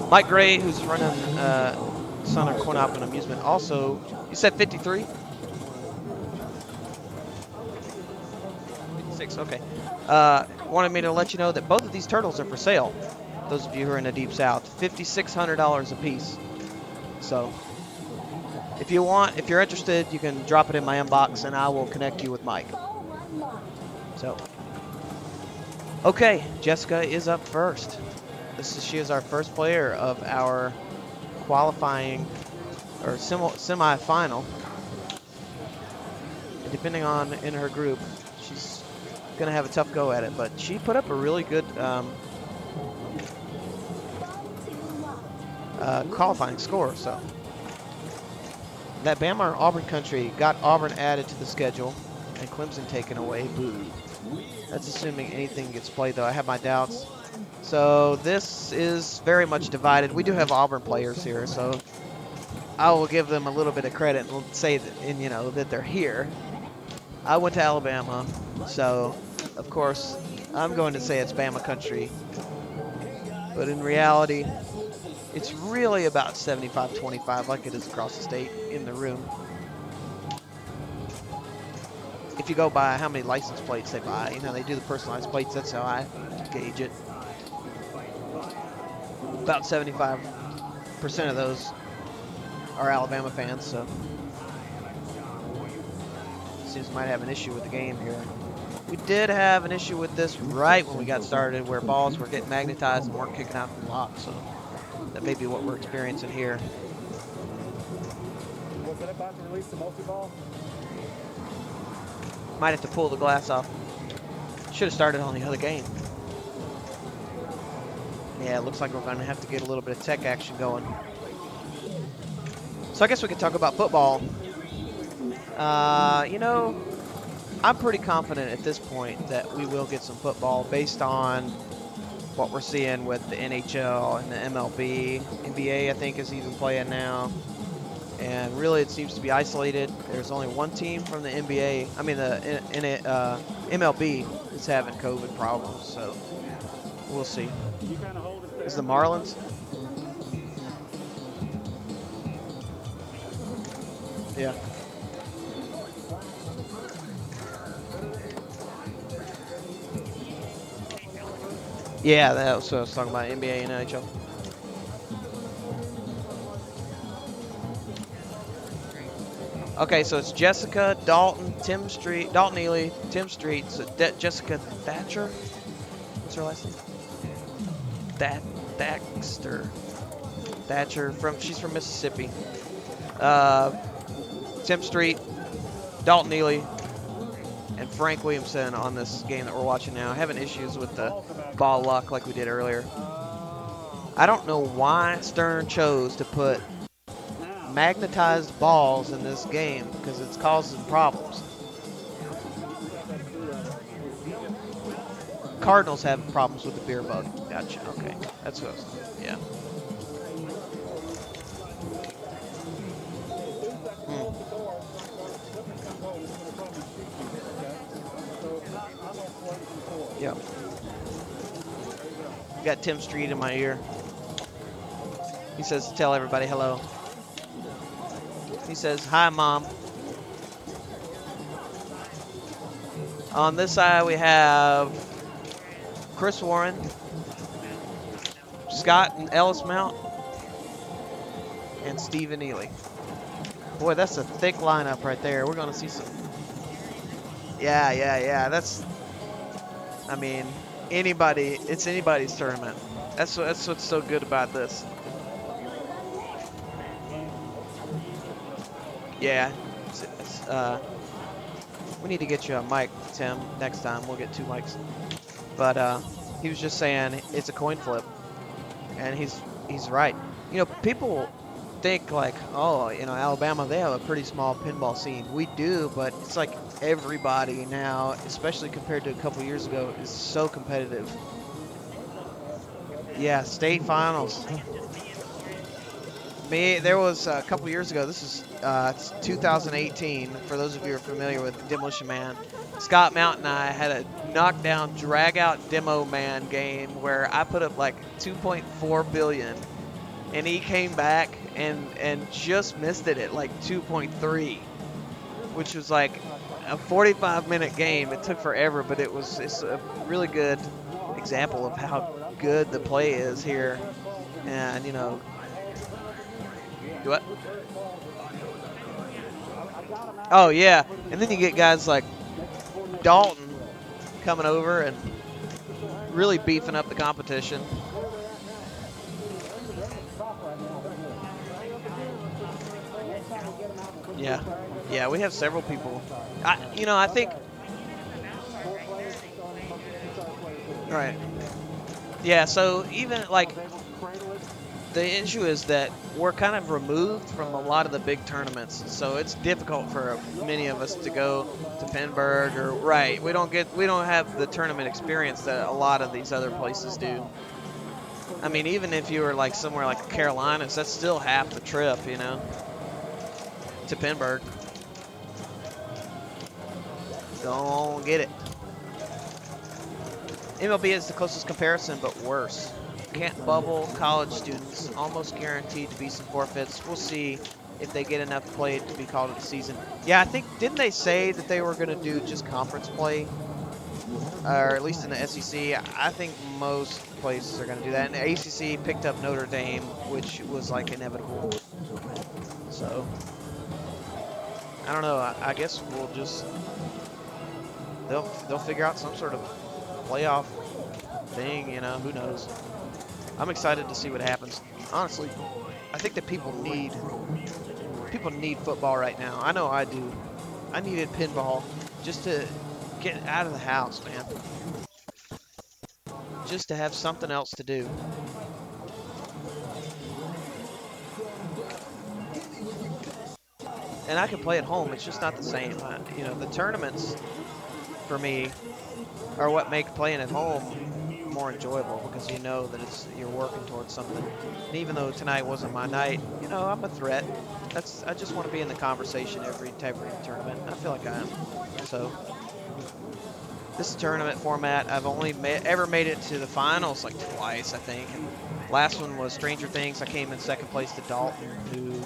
Mike Gray, who's running Son of Coin Op and Amusement, also, you said 53? 56, okay. Wanted me to let you know that both of these turtles are for sale. Those of you who are in the Deep South, $5,600 a piece. So, if you're interested, you can drop it in my inbox and I will connect you with Mike. So, okay, Jessica is up first. She is our first player of our qualifying or semi-final. And depending on in her group, she's gonna have a tough go at it. But she put up a really good qualifying score. So that Bama Auburn country got Auburn added to the schedule and Clemson taken away. Boo. That's assuming anything gets played, though. I have my doubts. So this is very much divided. We do have Auburn players here, so I will give them a little bit of credit and say that, that they're here. I went to Alabama, so of course I'm going to say it's Bama country. But in reality, it's really about 75-25, like it is across the state in the room. If you go by how many license plates they buy, they do the personalized plates. That's how I gauge it. About 75% of those are Alabama fans, so seems we might have an issue with the game here. We did have an issue with this right when we got started, where balls were getting magnetized and weren't kicking out the lock, so that may be what we're experiencing here. Was it about to release the multi-ball? Might have to pull the glass off. Should have started on the other game. Yeah, it looks like we're going to have to get a little bit of tech action going. So I guess we could talk about football. I'm pretty confident at this point that we will get some football based on what we're seeing with the NHL and the MLB. NBA, I think, is even playing now. And really, it seems to be isolated. There's only one team from the NBA, the MLB is having COVID problems, so we'll see. Is the Marlins? Yeah. Yeah, that's what I was talking about, NBA and NHL. Okay, so it's Jessica, Dalton, Dalton Ely, Tim Street, so Jessica Thatcher. What's her last name? Thatcher. She's from Mississippi. Tim Street, Dalton Ely, and Frank Williamson on this game that we're watching now. Having issues with the ball luck like we did earlier. I don't know why Stern chose to put magnetized balls in this game, because it's causing problems. Cardinals have problems with the beer bug. Gotcha. Okay, that's what I was. Yeah. Yep. Got Tim Street in my ear. He says, tell everybody hello. He says, hi, Mom. On this side, we have Chris Warren, Scott and Ellis Mount, and Stephen Ely. Boy, that's a thick lineup right there. We're going to see some. Yeah. That's, it's anybody's tournament. That's what's so good about this. Yeah. We need to get you a mic, Tim, next time. We'll get 2 mics. But he was just saying it's a coin flip. And he's right. People think like, oh, Alabama, they have a pretty small pinball scene. We do, but it's like everybody now, especially compared to a couple years ago, is so competitive. Yeah, state finals. There was a couple years ago, this is It's 2018. For those of you who are familiar with Demolition Man, Scott Mount and I had a knockdown, drag-out Demo Man game where I put up like 2.4 billion, and he came back and just missed it at like 2.3, which was like a 45-minute game. It took forever, but it's a really good example of how good the play is here, and you know, what? Oh yeah, and then you get guys like Dalton coming over and really beefing up the competition. Yeah, yeah, we have several people. I think. Right. Yeah, so even like the issue is that we're kind of removed from a lot of the big tournaments, so it's difficult for many of us to go to Pinburg or right. We don't have the tournament experience that a lot of these other places do. I mean, even if you were like somewhere like the Carolinas, that's still half the trip, you know, to Pinburg. Don't get it. MLB is the closest comparison, but worse. Can't bubble college students, almost guaranteed to be some forfeits. We'll see if they get enough play to be called a season. Yeah, I think, didn't they say that they were going to do just conference play? Or at least in the SEC. I think most places are going to do that. And the ACC picked up Notre Dame, which was like inevitable. So, I don't know. I guess we'll just, they'll figure out some sort of playoff thing, you know, who knows. I'm excited to see what happens. Honestly, I think that people need football right now. I know I do. I needed pinball just to get out of the house, man. Just to have something else to do. And I can play at home. It's just not the same. You know, the tournaments for me are what make playing at home more enjoyable because you know that you're working towards something. And even though tonight wasn't my night, you know, I'm a threat. I just want to be in the conversation every tournament. I feel like I am. So this tournament format, I've only ever made it to the finals like twice, I think. And last one was Stranger Things. I came in second place to Dalton, who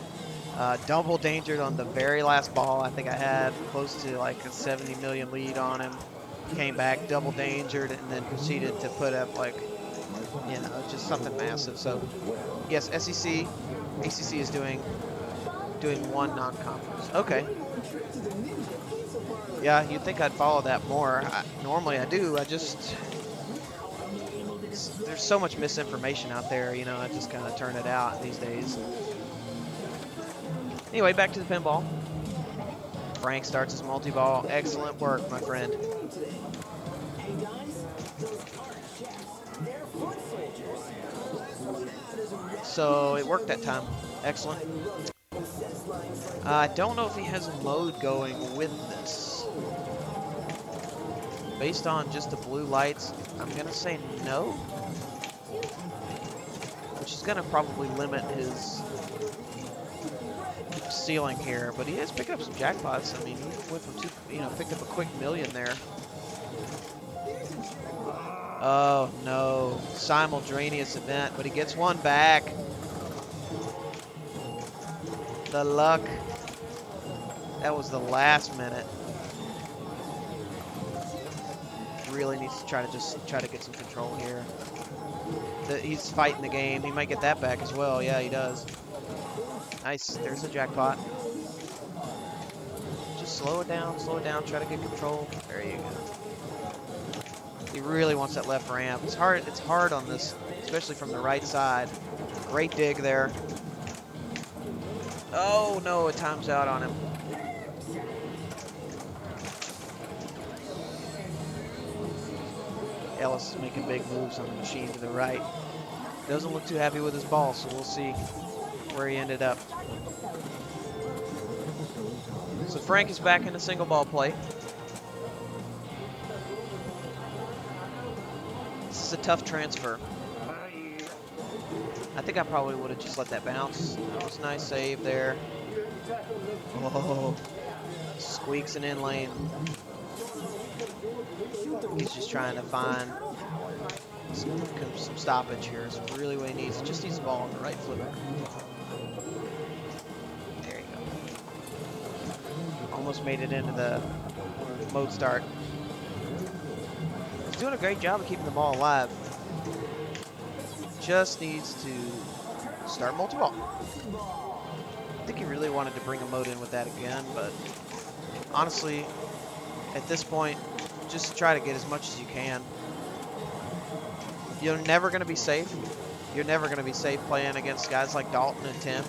double dangered on the very last ball. I think I had close to like a 70 million lead on him. Came back, double dangered, and then proceeded to put up like, you know, just something massive. So yes, SEC, ACC is doing one non-conference. Okay. Yeah, you'd think I'd follow that more. Normally I do. There's so much misinformation out there, you know, I just kind of turn it out these days. Anyway, back to the pinball. Frank starts his multi-ball. Excellent work, my friend. So it worked that time. Excellent. I don't know if he has a mode going with this. Based on just the blue lights, I'm going to say no. Which is going to probably limit his ceiling here. But he is picking up some jackpots. I mean, he went from picked up a quick million there. Oh, no. Simultaneous event, but he gets one back. The luck. That was the last minute. Really needs to try to get some control here. He's fighting the game. He might get that back as well. Yeah, he does. Nice. There's a jackpot. Just slow it down, try to get control. There you go. He really wants that left ramp. It's hard on this, especially from the right side. Great dig there. Oh no, it times out on him. Ellis is making big moves on the machine to the right. Doesn't look too happy with his ball, so we'll see where he ended up. So Frank is back into single ball play. This is a tough transfer. I think I probably would have just let that bounce. That was a nice save there. Oh, squeaks an in lane. He's just trying to find some stoppage here. It's really what he needs. He just needs the ball on the right flipper. There you go. Almost made it into the mode start. He's doing a great job of keeping the ball alive. Just needs to start multi-ball. I think he really wanted to bring a mode in with that again, but honestly, at this point, just try to get as much as you can. You're never going to be safe. You're never going to be safe playing against guys like Dalton and Tim.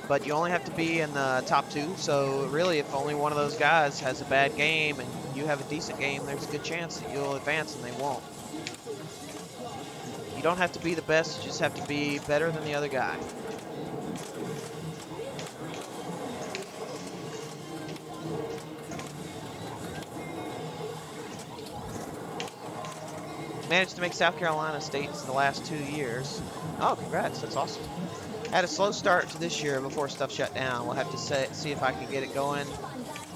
But you only have to be in the top 2, so really if only one of those guys has a bad game and you have a decent game, there's a good chance that you'll advance and they won't. You don't have to be the best, you just have to be better than the other guy. Managed to make South Carolina states the last 2 years. Oh, congrats, that's awesome. Had a slow start to this year before stuff shut down. We'll have to see if I can get it going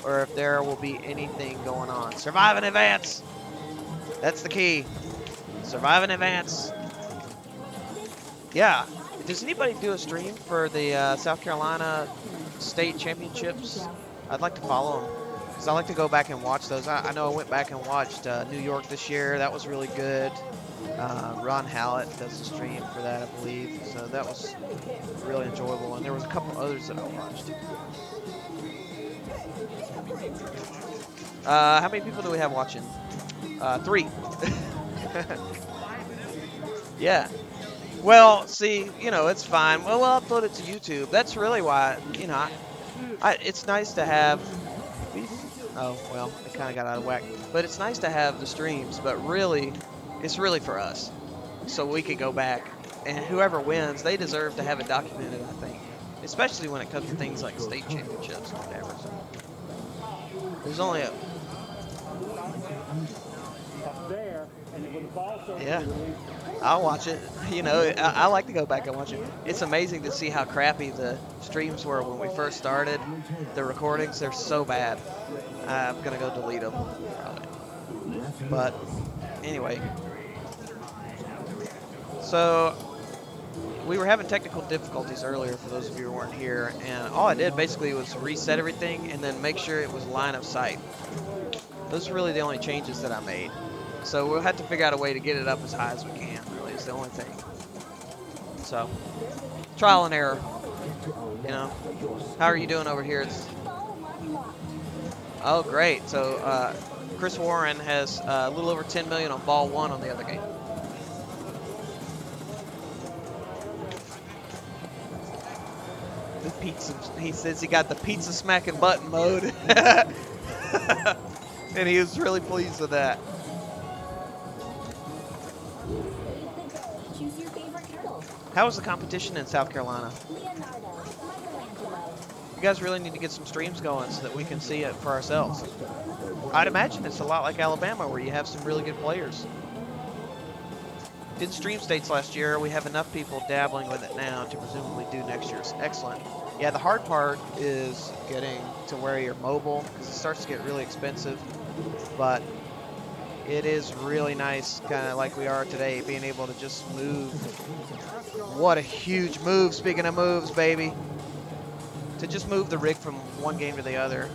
or if there will be anything going on. Survive and advance. That's the key. Survive and advance. Yeah. Does anybody do a stream for the South Carolina state championships? I'd like to follow them because I like to go back and watch those. I know I went back and watched New York this year. That was really good. Ron Hallett does a stream for that, I believe. So that was really enjoyable. And there was a couple others that I watched. How many people do we have watching? 3. Yeah. Well, see, you know, it's fine. Well, we'll upload it to YouTube. That's really why, you know, it's nice to have. Oh, well, it kind of got out of whack. But it's nice to have the streams, but really, it's really for us. So we can go back, and whoever wins, they deserve to have it documented, I think. Especially when it comes to things like state championships or whatever. So there's only a... Yeah, I'll watch it. You know, I like to go back and watch it. It's amazing to see how crappy the streams were when we first started. The recordings, they're so bad. I'm going to go delete them, probably. But anyway. So we were having technical difficulties earlier for those of you who weren't here. And all I did basically was reset everything and then make sure it was line of sight. Those are really the only changes that I made. So we'll have to figure out a way to get it up as high as we can, really, is the only thing. So, trial and error, you know. How are you doing over here? Oh, great. So, Chris Warren has a little over 10 million on ball 1 on the other game. The pizza, he says he got the pizza smacking button mode. And he was really pleased with that. How was the competition in South Carolina? You guys really need to get some streams going so that we can see it for ourselves. I'd imagine it's a lot like Alabama where you have some really good players. Did stream states last year. We have enough people dabbling with it now to presumably do next year's. Excellent. Yeah, the hard part is getting to where you're mobile because it starts to get really expensive. But it is really nice, kind of like we are today, being able to just move. What a huge move, speaking of moves, baby. To just move the rig from one game to the other.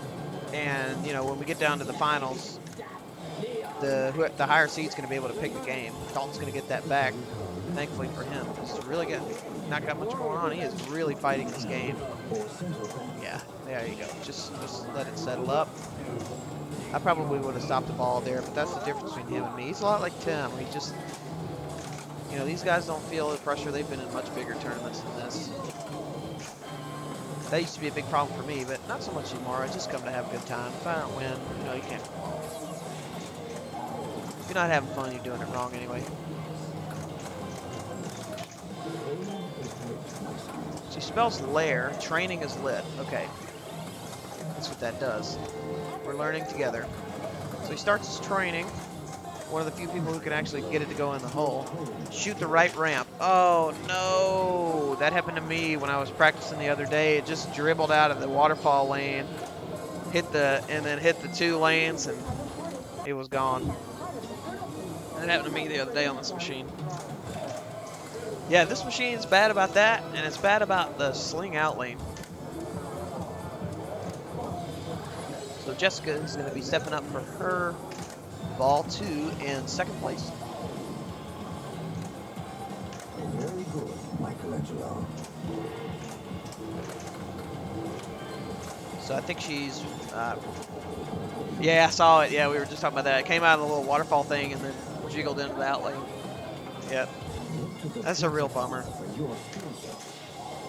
And, you know, when we get down to the finals, the higher seed's going to be able to pick the game. Dalton's going to get that back, thankfully for him. He's really not got much going on. He is really fighting this game. Yeah, there you go. Just let it settle up. I probably would have stopped the ball there, but that's the difference between him and me. He's a lot like Tim. He just, you know, these guys don't feel the pressure. They've been in much bigger tournaments than this. That used to be a big problem for me, but not so much anymore. I just come to have a good time. If I don't win, you know, you can't. If you're not having fun, you're doing it wrong anyway. She spells lair. Training is lit. Okay. That's what that does. We're learning together. So he starts his training. one of the few people who can actually get it to go in the hole. Shoot the right ramp. Oh, no. That happened to me when I was practicing the other day. It just dribbled out of the waterfall lane, and then hit the 2 lanes, and it was gone. That happened to me the other day on this machine. Yeah, this machine's bad about that, and it's bad about the sling out lane. So Jessica is going to be stepping up for her ball 2 in 2nd place. Very good, Michelangelo. So I think she's, yeah, I saw it. Yeah, we were just talking about that. It came out of the little waterfall thing and then jiggled into the out lane. Yep. That's a real bummer.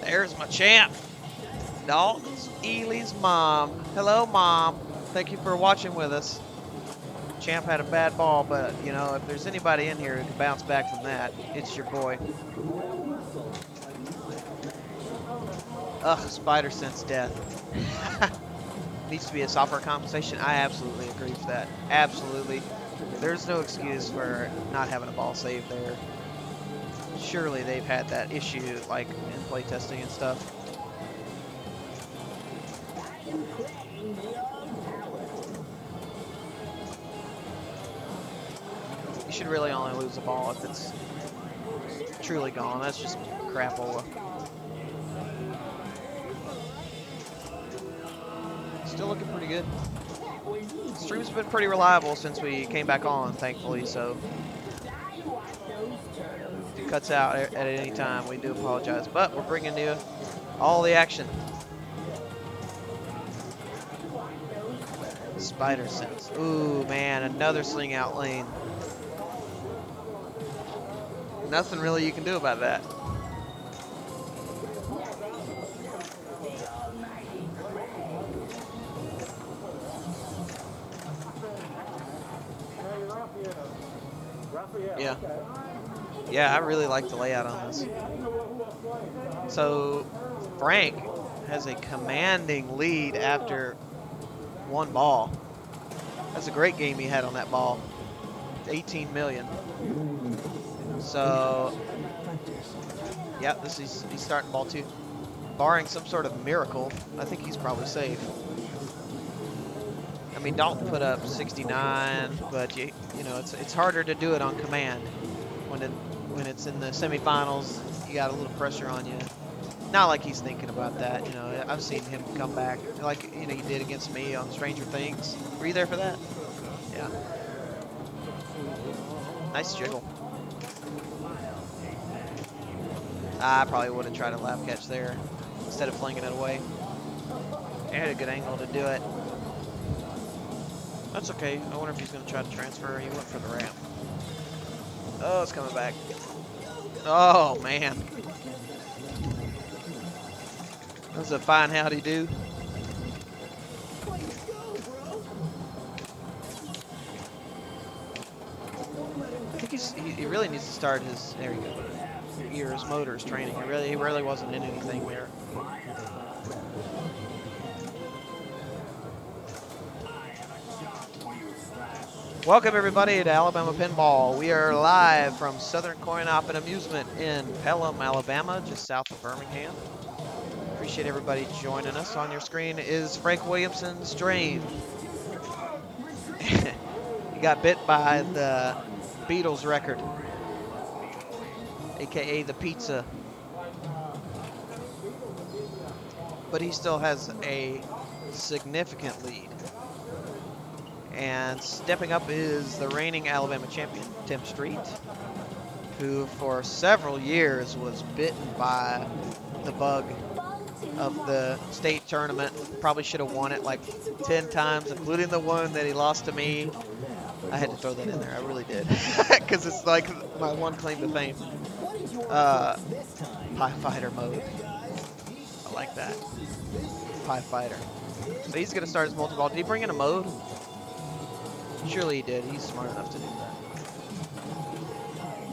There's my champ. Dalton's Ely's mom. Hello, Mom. Thank you for watching with us. Champ had a bad ball, but, you know, if there's anybody in here who can bounce back from that, it's your boy. Ugh, spider sense death. Needs to be a software compensation. I absolutely agree with that. Absolutely. There's no excuse for not having a ball saved there. Surely they've had that issue, like, in playtesting and stuff. You should really only lose the ball if it's truly gone. That's just crapola. Still looking pretty good. Stream's been pretty reliable since we came back on, thankfully, so if it cuts out at any time, we do apologize. But we're bringing you all the action. Spider sense. Ooh, man, another sling out lane. Nothing really you can do about that. Yeah. Yeah, I really like the layout on this. So, Frank has a commanding lead after 1 ball. That's a great game he had on that ball. 18 million. So, yeah, he's starting ball 2. Barring some sort of miracle, I think he's probably safe. I mean, Dalton put up 69, but you know, it's harder to do it on command when it's in the semifinals. You got a little pressure on you. Not like he's thinking about that. You know, I've seen him come back like, you know, you did against me on Stranger Things. Were you there for that? Yeah. Nice jiggle. I probably would have tried a lap catch there instead of flinging it away. I had a good angle to do it. That's okay. I wonder if he's going to try to transfer. He went for the ramp. Oh, it's coming back. Oh, man. That was a fine howdy do. I think he really needs to start his, there you go, his motors training. He really wasn't in anything there. Welcome everybody to Alabama Pinball. We are live from Southern Coin Op and Amusement in Pelham, Alabama, just south of Birmingham. Appreciate everybody joining us. On your screen is Frank Williamson's Drain. He got bit by the Beatles record, aka the pizza. But he still has a significant lead. And stepping up is the reigning Alabama champion, Tim Street, who for several years was bitten by the bug of the state tournament. Probably should have won it like 10 times, including the one that he lost to me. I had to throw that in there. I really did. Because it's like my one claim to fame. Pie Fighter mode. I like that. Pie Fighter. So he's going to start his multi-ball. Did he bring in a mode? Surely he did. He's smart enough to do that.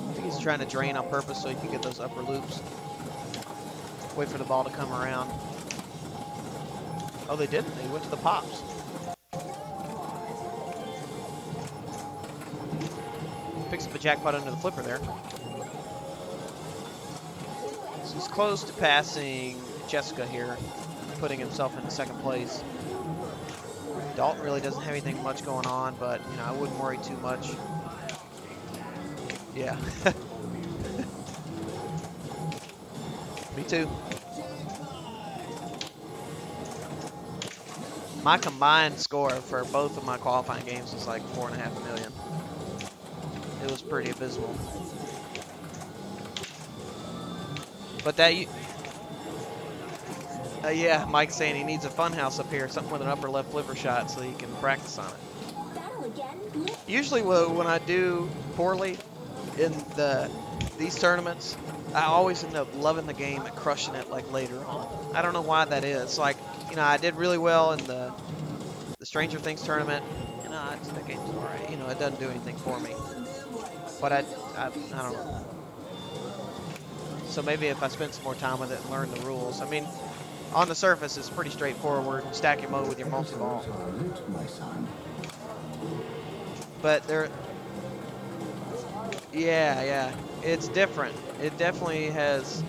I think he's trying to drain on purpose so he can get those upper loops. Wait for the ball to come around. Oh, they didn't. They went to the pops. picks up a jackpot under the flipper there. So he's close to passing Jessica here, putting himself into second place. Dalton really doesn't have anything much going on, but you know, I wouldn't worry too much. Yeah. Me too. My combined score for both of my qualifying games was like 4.5 million. It was pretty abysmal. But that, yeah, Mike's saying he needs a fun house up here, something with an upper left flipper shot so he can practice on it. Usually when I do poorly in these tournaments, I always end up loving the game and crushing it like later on. I don't know why that is. Like, you know, I did really well in the Stranger Things tournament. You know, that game's alright. You know, it doesn't do anything for me. But I don't know. So maybe if I spend some more time with it and learn the rules. I mean, on the surface, it's pretty straightforward. Stack your mode with your multi-ball. But yeah, it's different. It definitely has,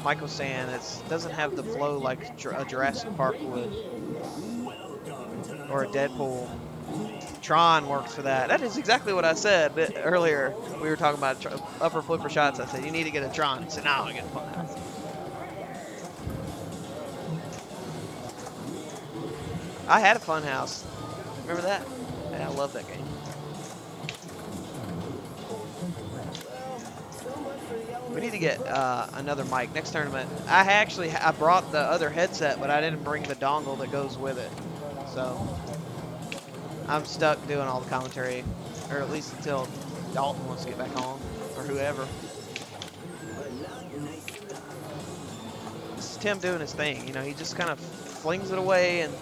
Michael's saying, it doesn't have the flow like a Jurassic Park would, or a Deadpool. Tron works for that. That is exactly what I said earlier. We were talking about upper flipper shots. I said, you need to get a Tron. He said, no, I get a fun house. I had a fun house. Remember that? Yeah, I love that game. We need to get another mic next tournament. I brought the other headset, but I didn't bring the dongle that goes with it. So I'm stuck doing all the commentary, or at least until Dalton wants to get back on, or whoever. This is Tim doing his thing. You know, he just kind of flings it away, and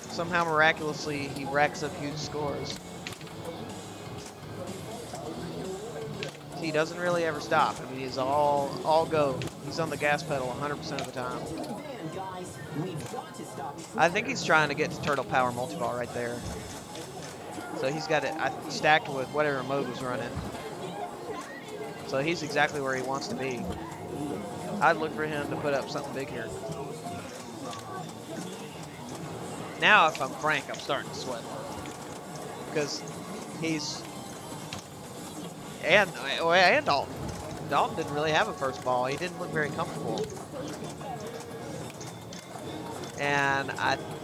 somehow miraculously he racks up huge scores. He doesn't really ever stop. I mean, he's all go. He's on the gas pedal 100% of the time. I think he's trying to get to Turtle Power Multiball right there. So he's got it stacked with whatever mode was running. So he's exactly where he wants to be. I'd look for him to put up something big here. Now, if I'm frank, I'm starting to sweat. Because he's... And Dalton. Dalton didn't really have a first ball. He didn't look very comfortable. And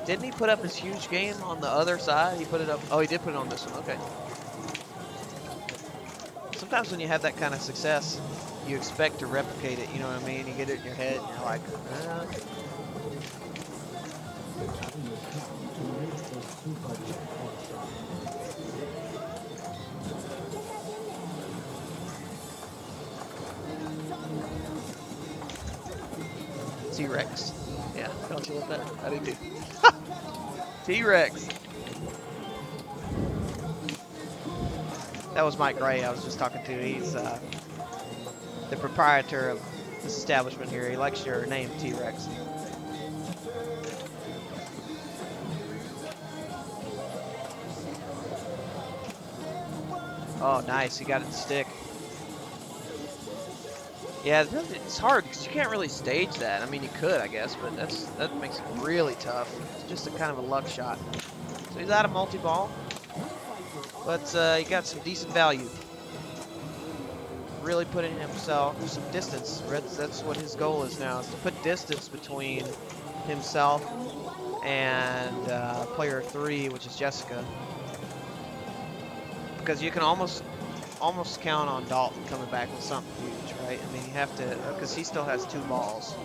didn't he put up his huge game on the other side? He put it up. Oh, he did put it on this one. Okay. Sometimes when you have that kind of success, you expect to replicate it. You know what I mean? You get it in your head, and you're like, T-Rex. Yeah, don't you love that? I do too. T-Rex. That was Mike Gray I was just talking to. He's the proprietor of this establishment here. He likes your name, T-Rex. Oh, nice. He got it to stick. Yeah, it's hard because you can't really stage that. I mean, you could, I guess, but that makes it really tough. It's just a kind of a luck shot. So he's out of multi-ball, but he got some decent value. Really putting himself some distance. That's what his goal is now, is to put distance between himself and player 3, which is Jessica. Because you can almost count on Dalton coming back with something huge, right? I mean, you have to, because he still has 2 balls.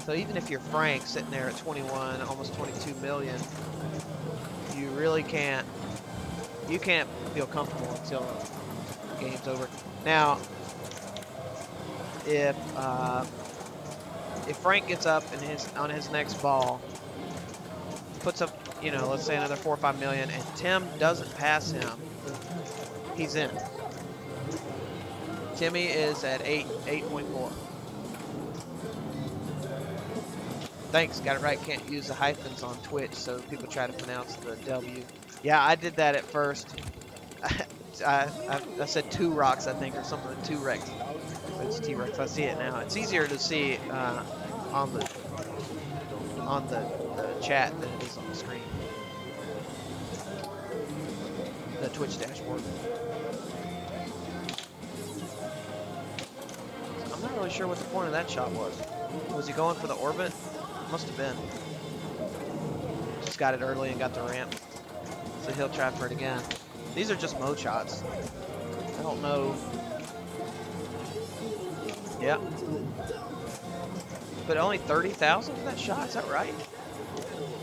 So even if you're Frank sitting there at 21, almost 22 million, you really can't feel comfortable until the game's over. Now, if Frank gets up on his next ball, puts up, you know, let's say another 4 or 5 million, and Tim doesn't pass him, he's in. Timmy is at 8.4. Thanks, got it right. Can't use the hyphens on Twitch, so people try to pronounce the W. Yeah, I did that at first. I said 2 rocks, I think, or something. 2 Rex. It's T-Rex. I see it now. It's easier to see on the chat than it is on the screen. The Twitch dashboard. I'm not really sure what the point of that shot was. Was he going for the orbit? Must have been. Just got it early and got the ramp. So he'll try for it again. These are just mode shots. I don't know. Yep. But only 30,000 for that shot? Is that right?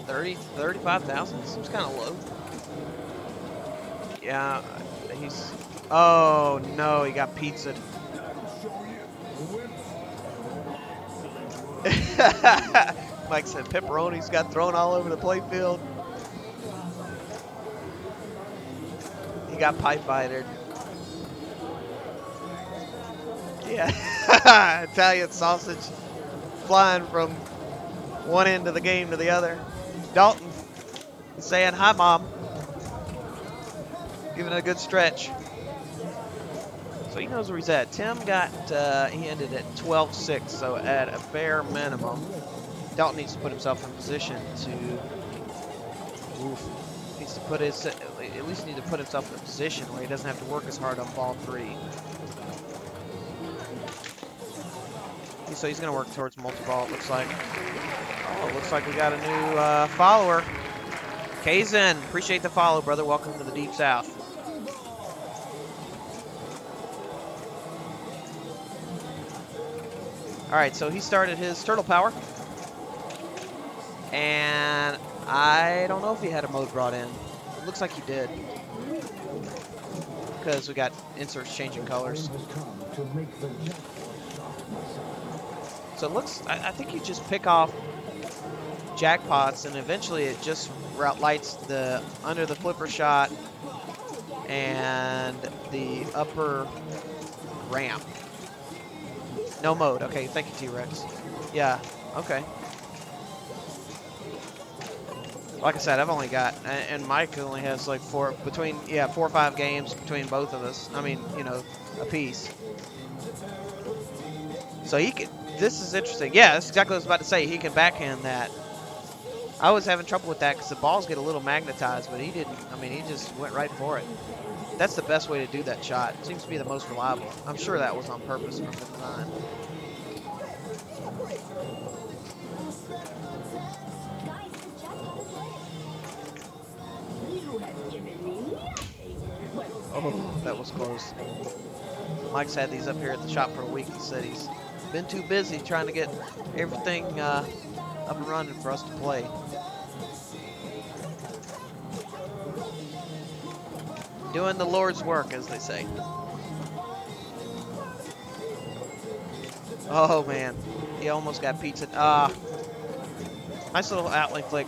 35,000? Seems kind of low. Yeah, he's... Oh, no, he got pizzaed. Mike said pepperonis got thrown all over the playfield. He got pie-fighted. Yeah. Italian sausage flying from one end of the game to the other. Dalton saying, hi, Mom. Giving it a good stretch. So he knows where he's at. Tim got, he ended at 12-6, so at a bare minimum, Dalton needs to put himself in position to, needs to put his, at least need to put himself in a position where he doesn't have to work as hard on ball 3. So he's going to work towards multi-ball, it looks like. Oh, it looks like we got a new follower. Kazin, appreciate the follow, brother. Welcome to the Deep South. All right, so he started his turtle power. And I don't know if he had a mode brought in. It looks like he did. Because we got inserts changing colors. So it looks, I think you just pick off jackpots and eventually it just lights the under the flipper shot and the upper ramp. No mode. Okay, thank you, T-Rex. Yeah, okay. Like I said, I've only got, and Mike only has like 4 or 5 games between both of us. I mean, you know, a piece. So he could, this is interesting. Yeah, that's exactly what I was about to say. He can backhand that. I was having trouble with that because the balls get a little magnetized, but he didn't. I mean, he just went right for it. That's the best way to do that shot. It seems to be the most reliable. I'm sure that was on purpose from the design. Oh, that was close. Mike's had these up here at the shop for a week. He said he's been too busy trying to get everything up and running for us to play. Doing the Lord's work, as they say. Oh, man. He almost got pizza. Nice little outlet flick.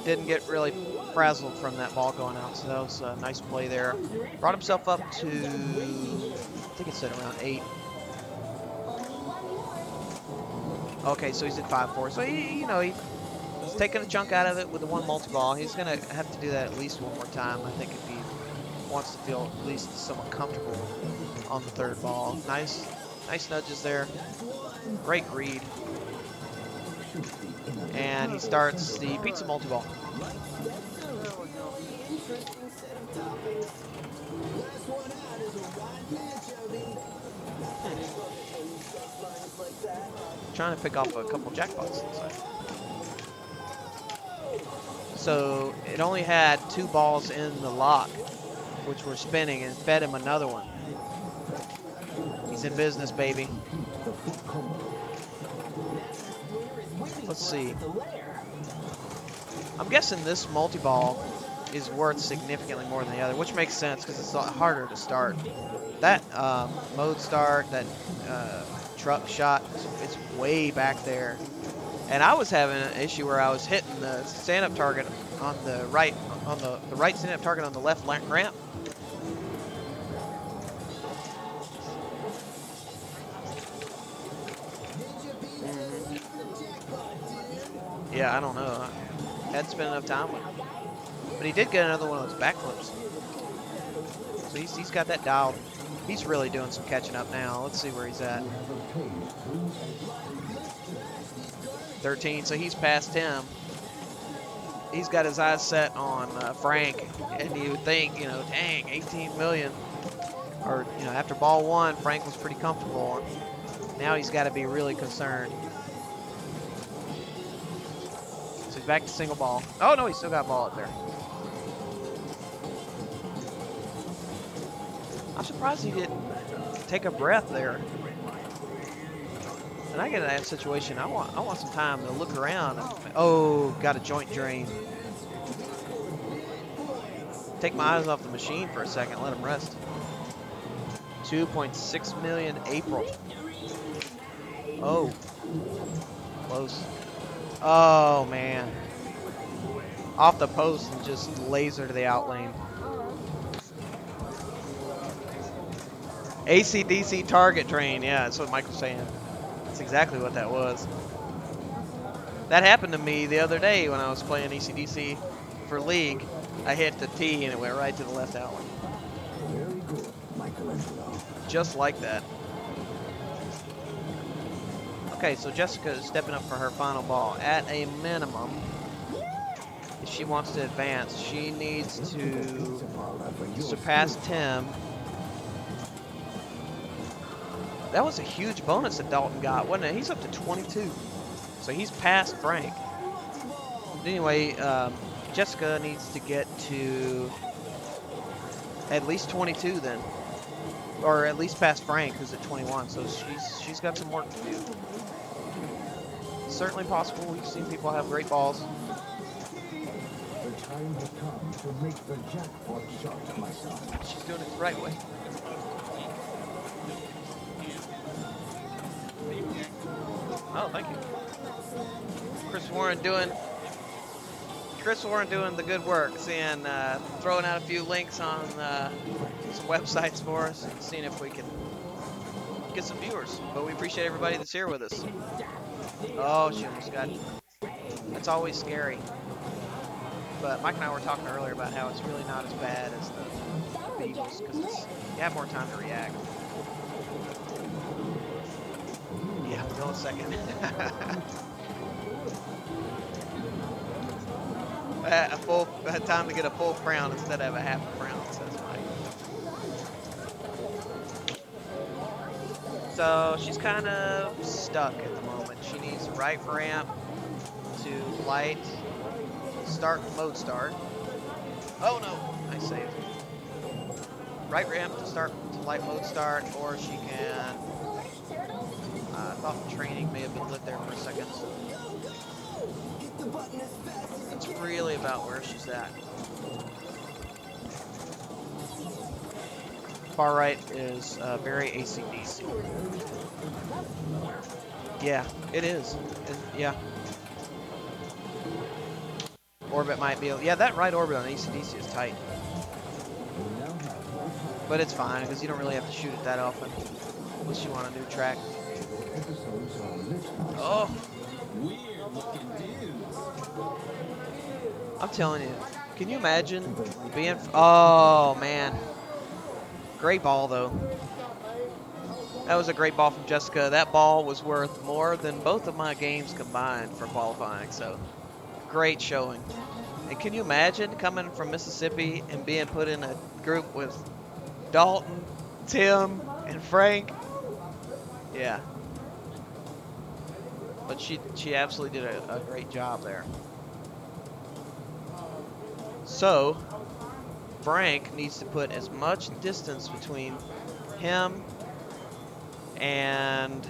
Didn't get really frazzled from that ball going out, so that was a nice play there. Brought himself up to, I think it said around 8. Okay, so he's at 5-4. So he, you know, he's taking a chunk out of it with the 1 multi-ball. He's gonna have to do that at least 1 more time, I think, if he wants to feel at least somewhat comfortable on the 3rd ball. Nice nudges there. Great read. And he starts the pizza multi-ball. Trying to pick off a couple jackpots inside. So it only had 2 balls in the lock, which were spinning, and fed him another one. He's in business, baby. Let's see. I'm guessing this multi-ball is worth significantly more than the other, which makes sense because it's a lot harder to start. That mode start, that truck shot, it's way back there. And I was having an issue where I was hitting the stand-up target on the right, the right stand-up target on the left ramp. Yeah, I don't know. I hadn't spent enough time with him. But he did get another one of those backflips. So he's got that dialed. He's really doing some catching up now. Let's see where he's at. 13, so he's past him. He's got his eyes set on Frank, and you would think, you know, dang, 18 million. Or, you know, after ball one, Frank was pretty comfortable. Now he's got to be really concerned. So he's back to single ball. Oh, no, he's still got ball up there. I'm surprised he didn't take a breath there. And I get in that situation, I want some time to look around. Oh, got a joint drain. Take my eyes off the machine for a second, let him rest. 2.6 million April. Oh, close. Oh, man. Off the post and just laser to the out lane. AC/DC target drain. Yeah, that's what Mike was saying. That's exactly what that was. That happened to me the other day when I was playing AC/DC for League. I hit the tee and it went right to the left out lane. Very good, Michelangelo. Just like that. Okay, so Jessica is stepping up for her final ball. At a minimum, if she wants to advance, she needs to surpass Tim. That was a huge bonus that Dalton got, wasn't it? He's up to 22. So he's past Frank. But anyway, Jessica needs to get to at least 22 then. Or at least past Frank, who's at 21. So she's got some work to do. Certainly possible. We've seen people have great balls. The time has come to make the jackpot shot, my son. She's doing it the right way. Oh, thank you. Chris Warren doing the good work, throwing out a few links on some websites for us and seeing if we can get some viewers. But we appreciate everybody that's here with us. Oh, she almost got it. That's always scary. But Mike and I were talking earlier about how it's really not as bad as the Beatles because you have more time to react. Yeah, we'll go a second. Time to get a full crown instead of a half a crown, says Mike. So she's kind of stuck at the moment. She needs right ramp to light mode start. Oh no, I saved. Right ramp to light mode start, or she can. I thought the training may have been lit there for a second. That's really about where she's at. Far right is very AC/DC. Yeah, it is. Yeah. Orbit might be. Yeah, that right orbit on AC/DC is tight. But it's fine because you don't really have to shoot it that often unless you want a new track. Oh. I'm telling you, can you imagine being? Oh man, great ball though. That was a great ball from Jessica. That ball was worth more than both of my games combined for qualifying. So great showing. And can you imagine coming from Mississippi and being put in a group with Dalton, Tim, and Frank? Yeah. But she absolutely did a great job there. So Frank needs to put as much distance between him and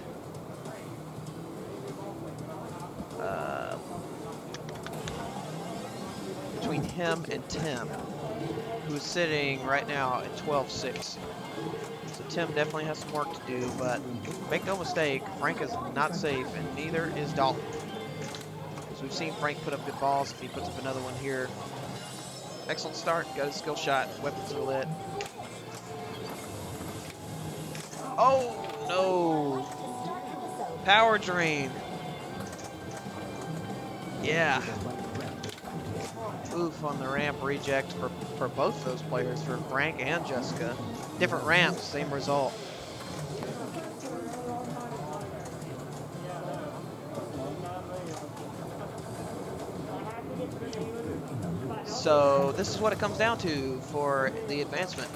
Tim, who's sitting right now at 12-6. So Tim definitely has some work to do, but make no mistake, Frank is not safe, and neither is Dalton. As we've seen Frank put up good balls. If he puts up another one here, excellent start. Got a skill shot. Weapons are lit. Oh no! Power drain. Yeah. Oof on the ramp reject for for both those players, for Frank and Jessica. Different ramps, same result. So this is what it comes down to for the advancement.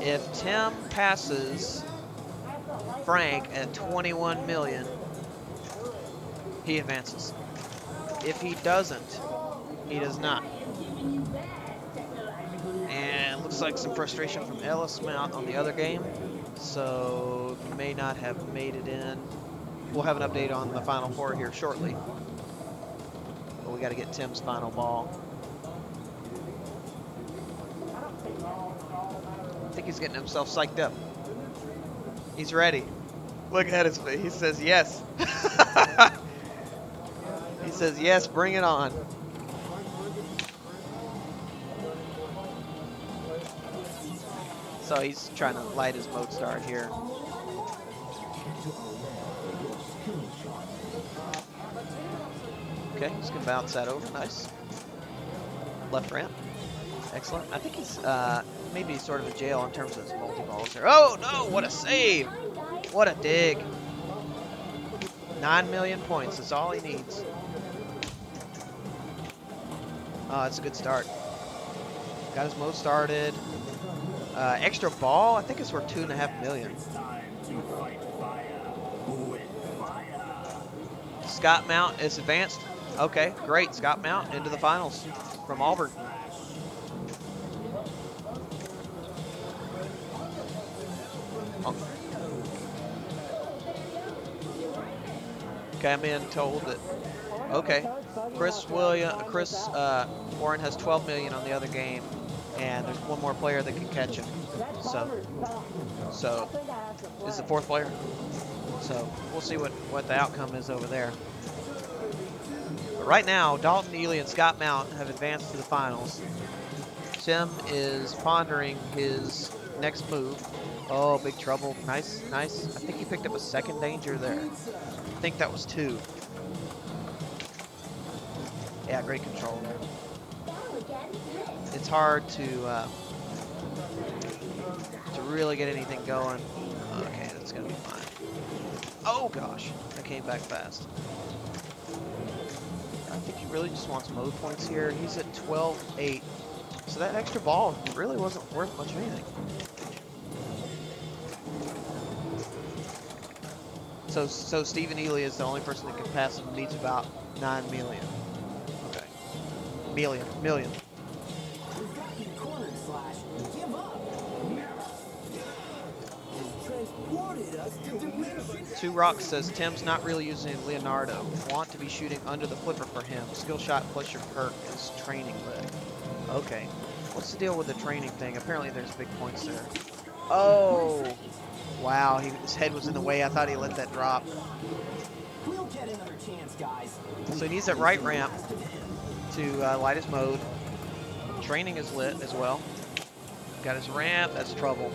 If Tim passes Frank at 21 million, he advances. If he doesn't, he does not. And looks like some frustration from Ellis Mount on the other game, so may not have made it in. We'll have an update on the Final Four here shortly. But we got to get Tim's final ball. I think he's getting himself psyched up. He's ready. Look at his face. He says yes. He says yes, bring it on. So he's trying to light his mode start here. Okay, he's gonna bounce that over. Nice. Left ramp. Excellent. I think he's maybe sort of in jail in terms of his multi-balls here. Oh no, what a save! What a dig. 9 million points, that's all he needs. Oh, that's a good start. Got his mode started. Extra ball, I think it's worth 2.5 million. Scott Mount is advanced. Okay, great. Scott Mount into the finals from Auburn. Oh. Okay, I'm being told that. Okay, Chris Warren has 12 million on the other game, and there's one more player that can catch him. So is the fourth player. So we'll see what the outcome is over there. But right now, Dalton Ely and Scott Mount have advanced to the finals. Tim is pondering his next move. Oh, big trouble. Nice, nice. I think he picked up a second danger there. I think that was 2. Yeah, great control there. It's hard to really get anything going. Okay, that's gonna be fine. Oh gosh, that came back fast. I think he really just wants mode points here. He's at 12-8. So that extra ball really wasn't worth much of anything. So Stephen Ely is the only person that can pass him, needs about 9 million. Okay. Million. Two Rocks says Tim's not really using Leonardo. Want to be shooting under the flipper for him. Skill shot plus your perk is training lit. Okay. What's the deal with the training thing? Apparently there's big points there. Oh! Wow, his head was in the way. I thought he let that drop. We'll get another chance, guys. So he needs that right ramp to light his mode. Training is lit as well. Got his ramp. That's trouble.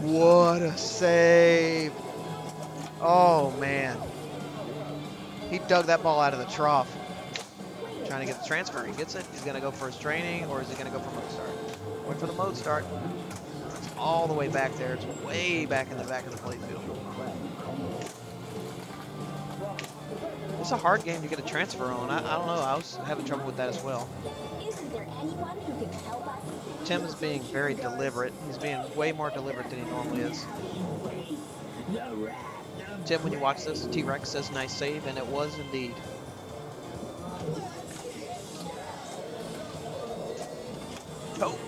What a save. Oh, man. He dug that ball out of the trough. Trying to get the transfer. He gets it. He's going to go for his training, or is he going to go for mode start? Wait for the mode start. It's all the way back there. It's way back in the back of the playfield. It's a hard game to get a transfer on. I don't know. I was having trouble with that as well. Isn't there anyone who can help us? Tim is being very deliberate. He's being way more deliberate than he normally is. Tim, when you watch this, T-Rex says nice save, and it was indeed. Oh.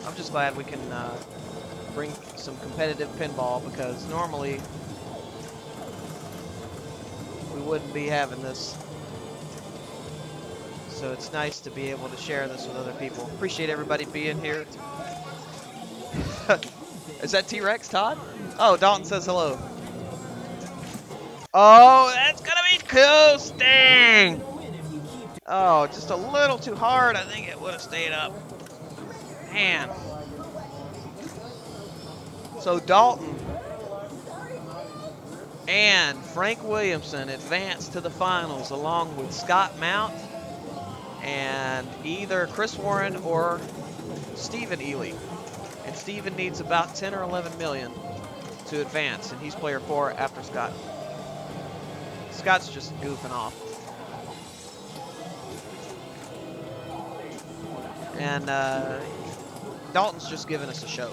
I'm just glad we can bring some competitive pinball, because normally we wouldn't be having this. So it's nice to be able to share this with other people. Appreciate everybody being here. Is that T-Rex, Todd? Oh, Dalton says hello. Oh, that's gonna be coasting! Oh, just a little too hard. I think it would have stayed up. Man. So Dalton and Frank Williamson advance to the finals along with Scott Mount and either Chris Warren or Stephen Ely. And Stephen needs about 10 or 11 million to advance, and he's player 4 after Scott. Scott's just goofing off. And Dalton's just giving us a show.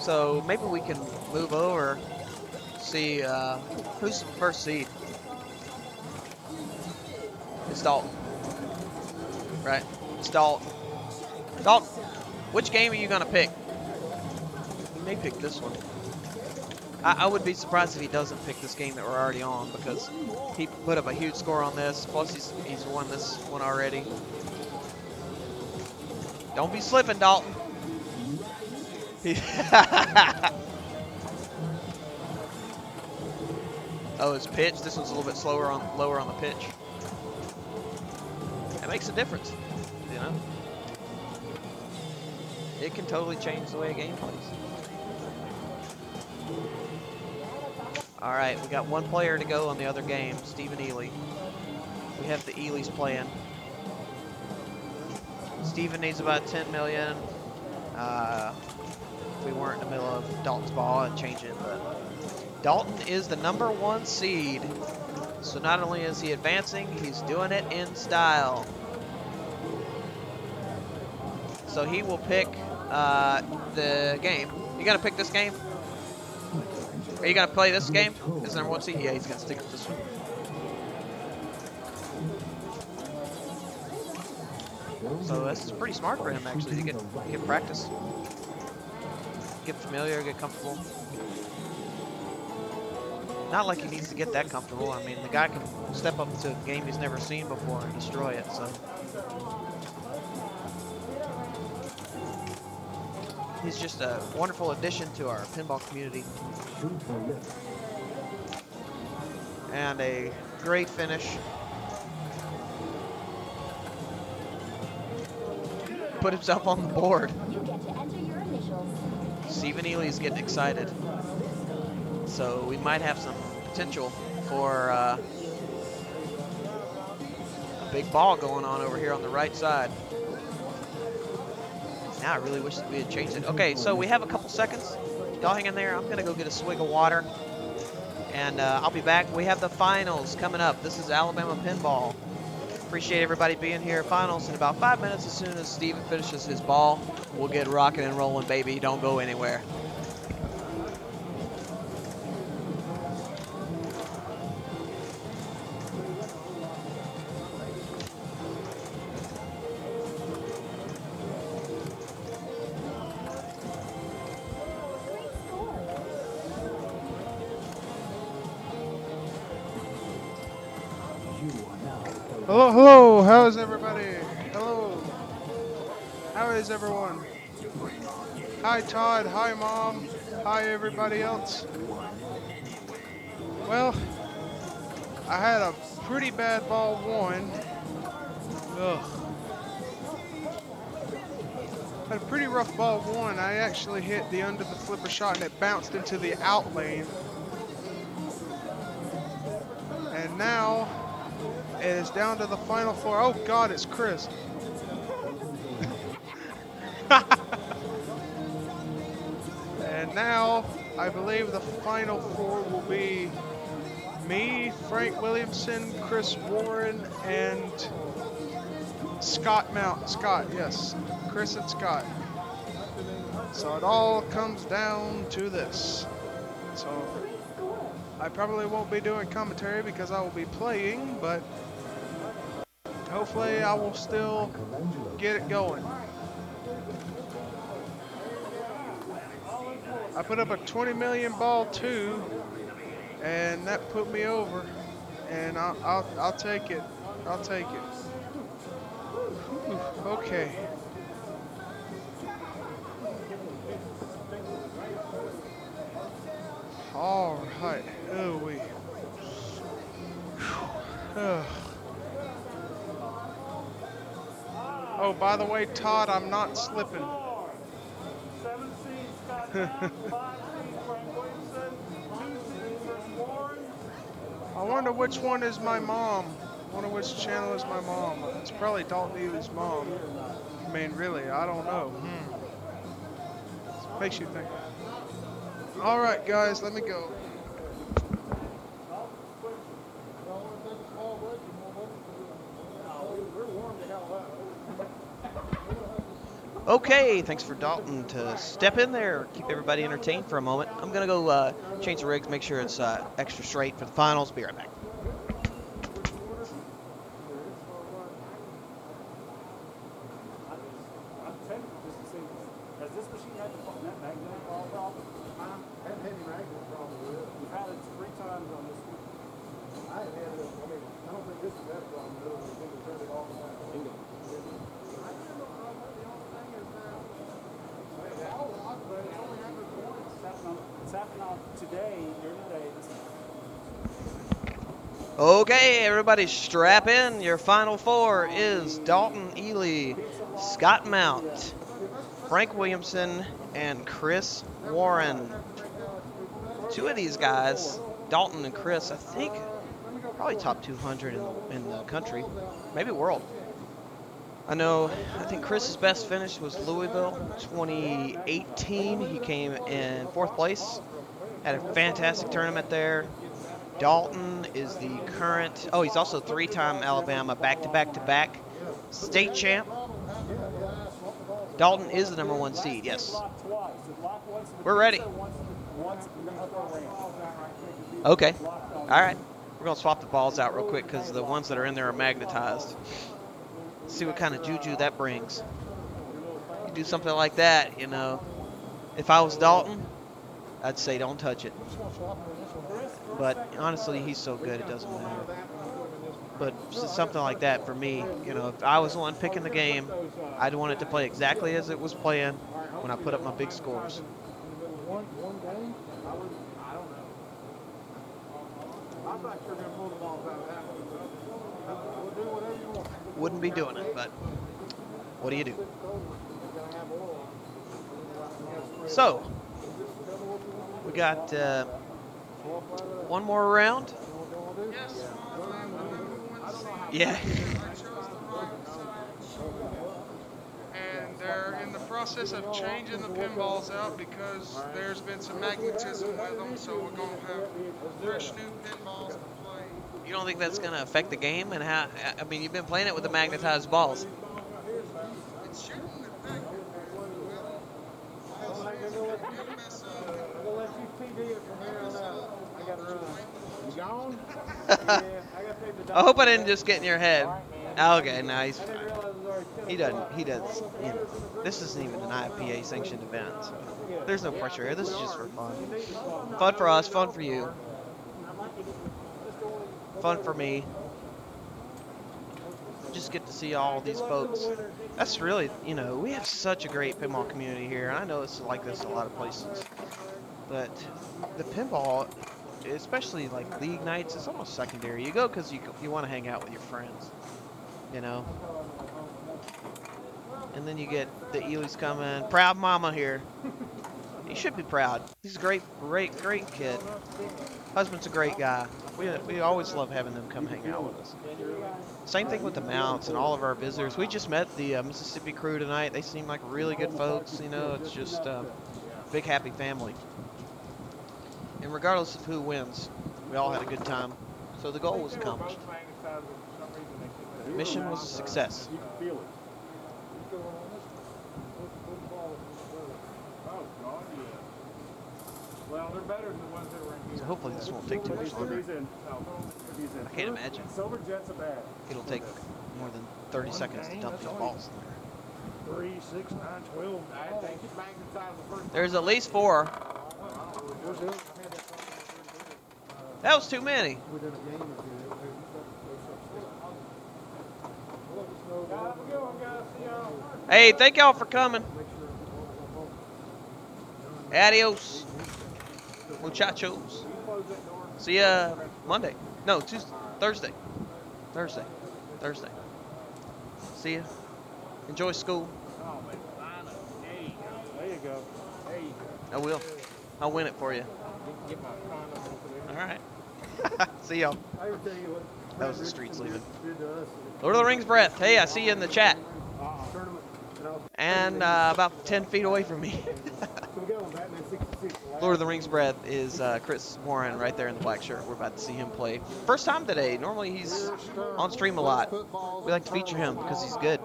So maybe we can move over, see who's the first seed. It's Dalton. Right? It's Dalton. Dalton, which game are you going to pick? He may pick this one. I would be surprised if he doesn't pick this game that we're already on, because he put up a huge score on this. Plus, he's won this one already. Don't be slipping, Dalton. Oh, his pitch. This one's a little bit lower on the pitch. That makes a difference, you know. It can totally change the way a game plays. All right, we got one player to go on the other game, Stephen Ely. We have the Elys playing. Stephen needs about 10 million. If we weren't in the middle of Dalton's ball, I'd change it, but Dalton is the #1 seed. So not only is he advancing, he's doing it in style. So he will pick the game. You gotta pick this game? Are you gonna play this game? Is #1 seed? Yeah, he's gonna stick with this one. So this is pretty smart for him actually to get practice, get familiar, get comfortable. Not like he needs to get that comfortable. I mean, the guy can step up to a game he's never seen before and destroy it. So he's just a wonderful addition to our pinball community. And a great finish. Put himself on the board. You get to enter your initials. Stephen Ely's getting excited. So we might have some potential for a big ball going on over here on the right side. Now I really wish that we had changed it. Okay, so we have a couple seconds. Y'all hang in there. I'm going to go get a swig of water. And I'll be back. We have the finals coming up. This is Alabama Pinball. Appreciate everybody being here. Finals in about 5 minutes. As soon as Steven finishes his ball, we'll get rocking and rolling, baby. Don't go anywhere. Hello, hello, how's everybody? Hello. How is everyone? Hi Todd, hi Mom, hi everybody else. Well, I had a pretty bad ball one. Ugh. Had a pretty rough ball one. I actually hit the under the flipper shot and it bounced into the out lane. And now it is down to the final four. Oh God, it's Chris. And now I believe the final four will be me, Frank Williamson, Chris Warren, and Scott Mount. Scott, yes. Chris and Scott. So it all comes down to this. So I probably won't be doing commentary because I will be playing, but hopefully I will still get it going. I put up a 20 million ball too, and that put me over, and I'll take it. I'll take it. Whew, okay. All right. Oh we. Oh, by the way, Todd, I'm not slipping. 7 seeds, Scott Brown, 5 seeds, Frank Williamson, 2 seeds, Chris Warren. wonder which one is my mom. I wonder which channel is my mom. It's probably Dalton Ely's mom. I mean, really, I don't know. Makes you think. All right, guys, let me go. Okay, thanks for Dalton to step in there, keep everybody entertained for a moment. I'm gonna go change the rigs, make sure it's extra straight for the finals. Be right back. I'm tempted just to see, has this machine had that magnetic ball problem? Had heavy magnet problem with it. We've had it 3 times on this one. I had it. I mean, I don't think this is that problem. I don't think it's really all the time. It's happening on today, during the day. Okay, everybody strap in. Your final 4 is Dalton Ely, Scott Mount, Frank Williamson, and Chris Warren. 2 of these guys, Dalton and Chris, I think probably top 200 in the country, maybe world. I think Chris's best finish was Louisville 2018. He came in 4th place, had a fantastic tournament there. Dalton is the current, he's also 3-time Alabama back-to-back-to-back state champ. Dalton is the number 1 seed, yes. We're ready. Okay, all right. We're gonna swap the balls out real quick because the ones that are in there are magnetized. See what kind of juju that brings. You do something like that, you know. If I was Dalton, I'd say don't touch it. But honestly, he's so good it doesn't matter. But something like that for me, you know, if I was the one picking the game, I'd want it to play exactly as it was playing when I put up my big scores. One game? I don't know. I'm not sure gonna pull the balls out of that one. We'll do whatever you want. Wouldn't be doing it, but what do you do? So, we got one more round. Yeah. And they're in the process of changing the pinballs out because there's been some magnetism with them, so we're going to have fresh new pinballs to play. You don't think that's going to affect the game? And how? I mean, you've been playing it with the magnetized balls. It shouldn't affect it. We'll let you PD it from here on out. I gotta run. You gone? I hope I didn't just get in your head. Okay, nice. He doesn't. He does. You know, this isn't even an IFPA sanctioned event. So there's no pressure here. This is just for fun. Fun for us. Fun for you. Fun for me. Just get to see all these folks. That's really, you know, we have such a great pinball community here. And I know it's like this in a lot of places. But the pinball, especially like league nights, it's almost secondary. You go because you want to hang out with your friends, you know. And then you get the Ely's coming. Proud mama here. He should be proud. He's a great kid. Husband's a great guy. We always love having them come hang out with us. Same thing with the Mounts and all of our visitors. We just met the Mississippi crew tonight. They seem like really good folks. You know, it's just a big happy family. And regardless of who wins, we all had a good time. So the goal was accomplished. Mission was a success. You can feel it. Oh, God, yeah. Well, they're better than the ones that were in here. So hopefully this won't take too much longer. These in. No, these in. I can't imagine. Silver Jets are bad. It'll take more than 30 seconds to dump these balls in there. 3, 6, 9, 12. I think it's magnetized the first. There's at least 4. That was too many. Hey, thank y'all for coming. Adios, muchachos. See ya Monday. No, Tuesday. Thursday. See ya. Enjoy school. There you go. I will. I'll win it for you. All right. See y'all. I ever tell you what? That was the streets leaving. Did to us. Lord of the Rings breath. Hey, I see you in the chat. Tournament. And about 10 feet away from me. So we got on Batman 66. Lord of the Rings breath is Chris Warren right there in the black shirt. We're about to see him play. First time today. Normally he's on stream a lot. We like to feature him because he's good.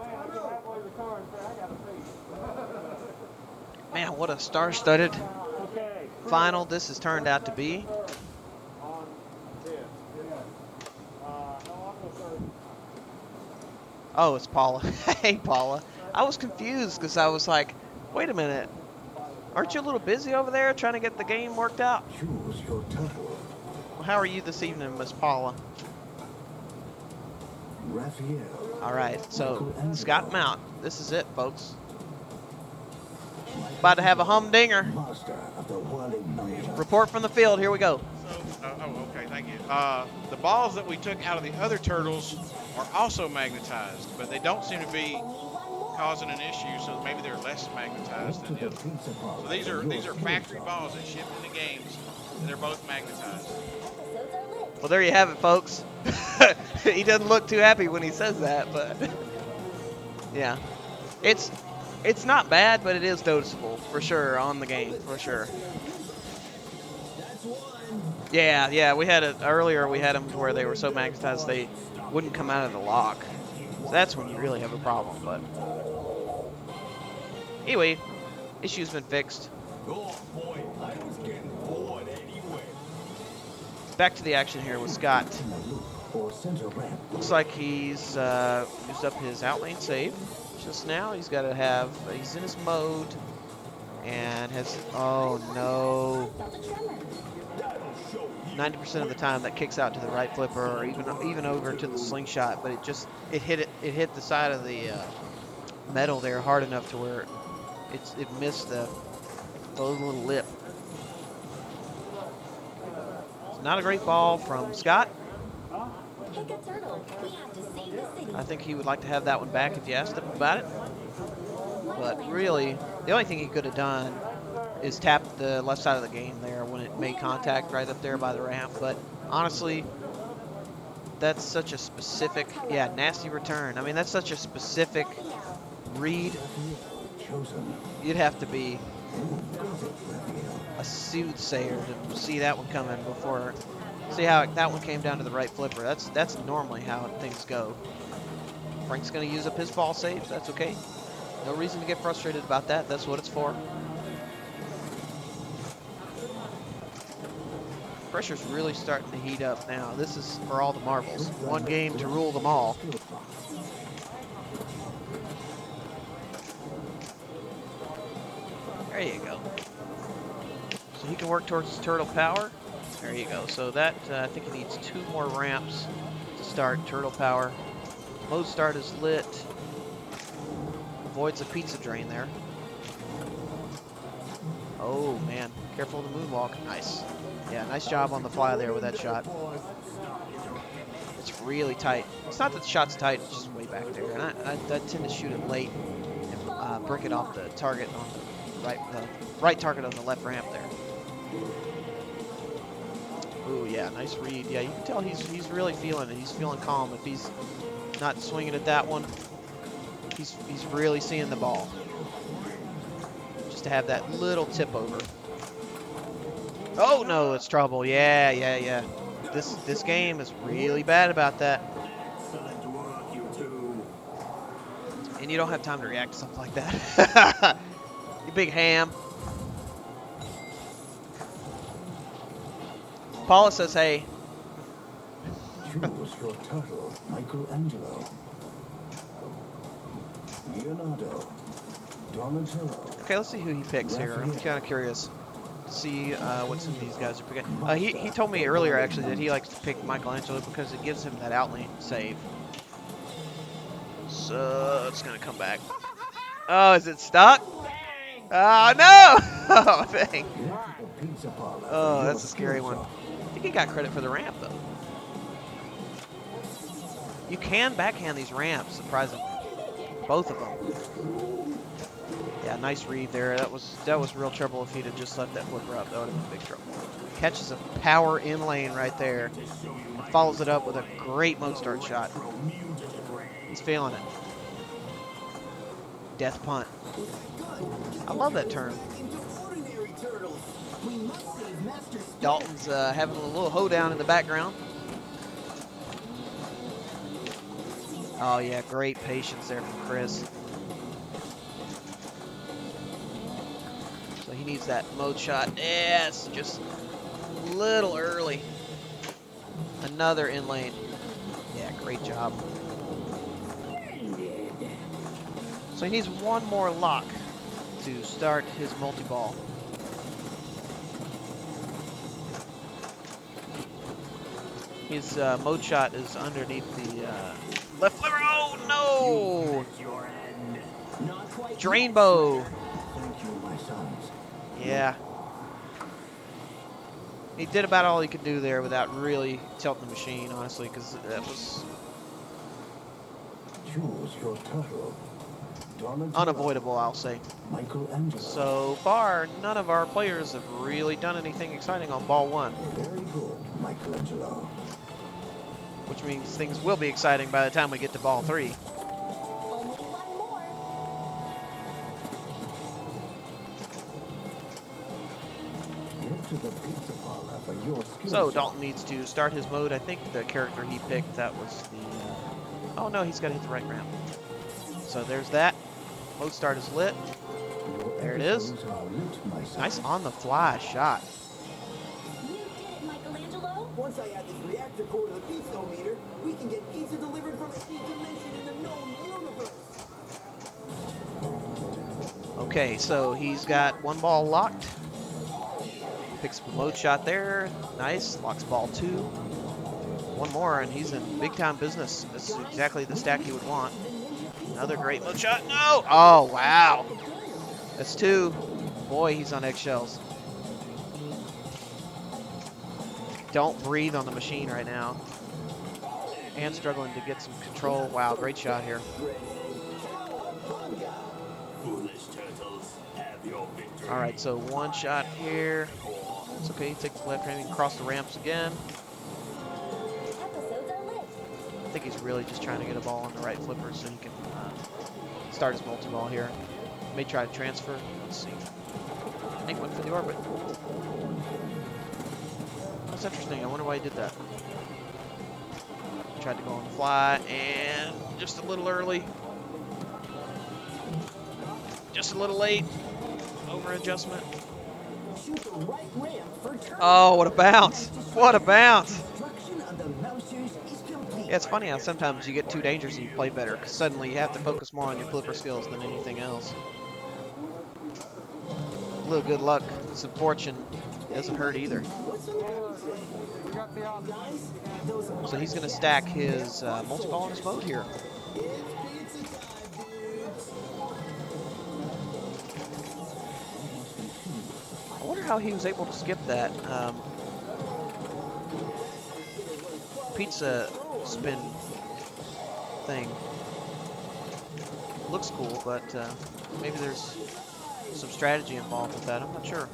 Man, what a star-studded final this has turned out to be. Oh, it's Paula. Hey, Paula. I was confused because I was like, wait a minute. Aren't you a little busy over there trying to get the game worked out? Choose your turtle. Well, how are you this evening, Miss Paula? Raphael. All right, so Scott Mount. This is it, folks. About to have a humdinger. Master of the whirling nunchuck. Report from the field. Here we go. Okay, thank you. The balls that we took out of the other turtles are also magnetized, but they don't seem to be causing an issue, so maybe they're less magnetized than the others. So these are factory balls that ship in the games, and they're both magnetized. Well, there you have it, folks. He doesn't look too happy when he says that, but yeah, it's not bad, but it is noticeable for sure on the game, for sure. Yeah, we had it earlier. We had them to where they were so magnetized they wouldn't come out of the lock. So that's when you really have a problem. But anyway, issue's been fixed. Back to the action here with Scott. Looks like he's used up his outlane save just now. He's got to have. He's in his mode and has. Oh no. 90% of the time that kicks out to the right flipper or even over to the slingshot, but it hit the side of the metal there hard enough to where it missed the little lip. It's not a great ball from Scott. I think he would like to have that one back if you asked him about it. But really, the only thing he could have done is tap the left side of the game there when it made contact right up there by the ramp. But honestly, that's such a specific, nasty return. I mean, that's such a specific read. You'd have to be a soothsayer to see that one coming before. See how that one came down to the right flipper. That's normally how things go. Frank's going to use up his ball saves. That's okay. No reason to get frustrated about that. That's what it's for. Pressure's really starting to heat up now. This is for all the marbles. One game to rule them all. There you go. So he can work towards his turtle power. There you go. So that, I think he needs 2 more ramps to start turtle power. Mode start is lit. Avoids a pizza drain there. Oh man, careful of the moonwalk. Nice. Yeah, nice job on the fly there with that shot. It's really tight. It's not that the shot's tight, it's just way back there. And I tend to shoot it late and brick it off the target on the right target on the left ramp there. Ooh, yeah, nice read. Yeah, you can tell he's really feeling it. He's feeling calm. If he's not swinging at that one, he's really seeing the ball. Just to have that little tip over. Oh no, it's trouble. Yeah. This game is really bad about that. And you don't have time to react to something like that. You big ham. Paula says, hey. Choose your turtle, Michelangelo. Leonardo. Donatello. Okay, let's see who he picks here. I'm kind of curious. See what some of these guys are picking. He told me earlier actually that he likes to pick Michelangelo because it gives him that outlane save. So it's gonna come back. Oh, is it stuck? Oh no! Oh dang! Oh, that's a scary one. I think he got credit for the ramp though. You can backhand these ramps, surprisingly. both of them. Yeah, nice read there. That was real trouble if he'd have just left that flipper up. That would have been big trouble. Catches a power in lane right there. And follows it up with a great mode start shot. He's feeling it. Death punt. I love that turn. Dalton's having a little hoedown in the background. Oh yeah, great patience there from Chris. So he needs that mode shot. Yes, just a little early. Another in lane. Yeah, great job. So he needs one more lock to start his multi-ball. His mode shot is underneath the left flipper. Oh no! Drain bow. Yeah. He did about all he could do there without really tilting the machine, honestly, because that was Choose your turtle. unavoidable, I'll say. So far, none of our players have really done anything exciting on ball one. Very good, Michelangelo. Which means things will be exciting by the time we get to ball three. Only one more. Get to the pizza parlor for your skill So shot. Dalton needs to start his mode. I think the character he picked, that was the... oh no, he's got to hit the right ramp. So there's that. Mode start is lit. There it is. Episodes are lit, my son. Nice on the fly shot. You did it, Michelangelo. Once I add this reactor core to the pizza meter, we can get pizza delivered from any dimension in the known universe. Okay, so he's got one ball locked. Picks up a mode shot there. Nice. Locks ball two. One more, and he's in big time business. This is exactly the stack he would want. Another great mode shot. No! Oh, wow. That's two. Boy, he's on eggshells. Don't breathe on the machine right now. And struggling to get some control. Wow, great shot here. All right, so one shot here. It's okay, take the left hand and cross the ramps again. Episodes are lit. I think he's really just trying to get a ball on the right flipper so he can start his multi-ball here. May try to transfer. Let's see. I think went for the orbit. That's interesting. I wonder why he did that. Tried to go on the fly and just a little early. Just a little late. Over adjustment. Shoot the right ramp for turn. Oh, what a bounce. What a bounce. Destruction of the Mousers is complete. Yeah, it's funny how sometimes you get too dangerous and you play better because suddenly you have to focus more on your flipper skills than anything else. A little good luck, some fortune doesn't hurt either. We got the option. So he's going to stack his multi-ball in his mode here. I wonder how he was able to skip that pizza spin thing. Looks cool, but maybe there's some strategy involved with that. I'm not sure.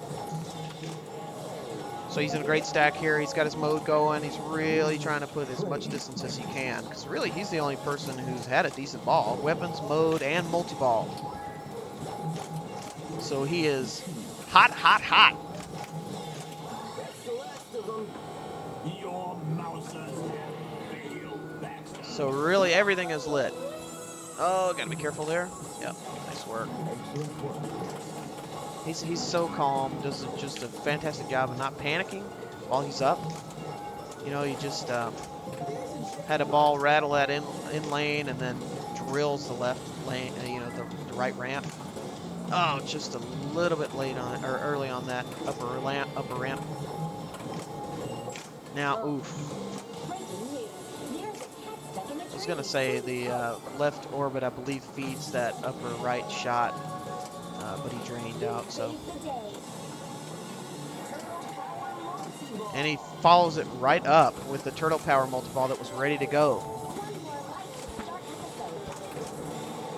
So he's in a great stack here. He's got his mode going. He's really trying to put as much distance as he can. Because really, he's the only person who's had a decent ball. Weapons, mode, and multi-ball. So he is hot, hot, hot. So really, everything is lit. Oh, gotta be careful there. Yep, nice work. He's so calm, does just a fantastic job of not panicking while he's up. You know, he just had a ball rattle that in lane and then drills the left lane, you know, the right ramp. Oh, just a little bit late on it, or early on that upper ramp. Now, oof. I was gonna say the left orbit, I believe, feeds that upper right shot. But he drained out, so. And he follows it right up with the Turtle Power multi-ball that was ready to go.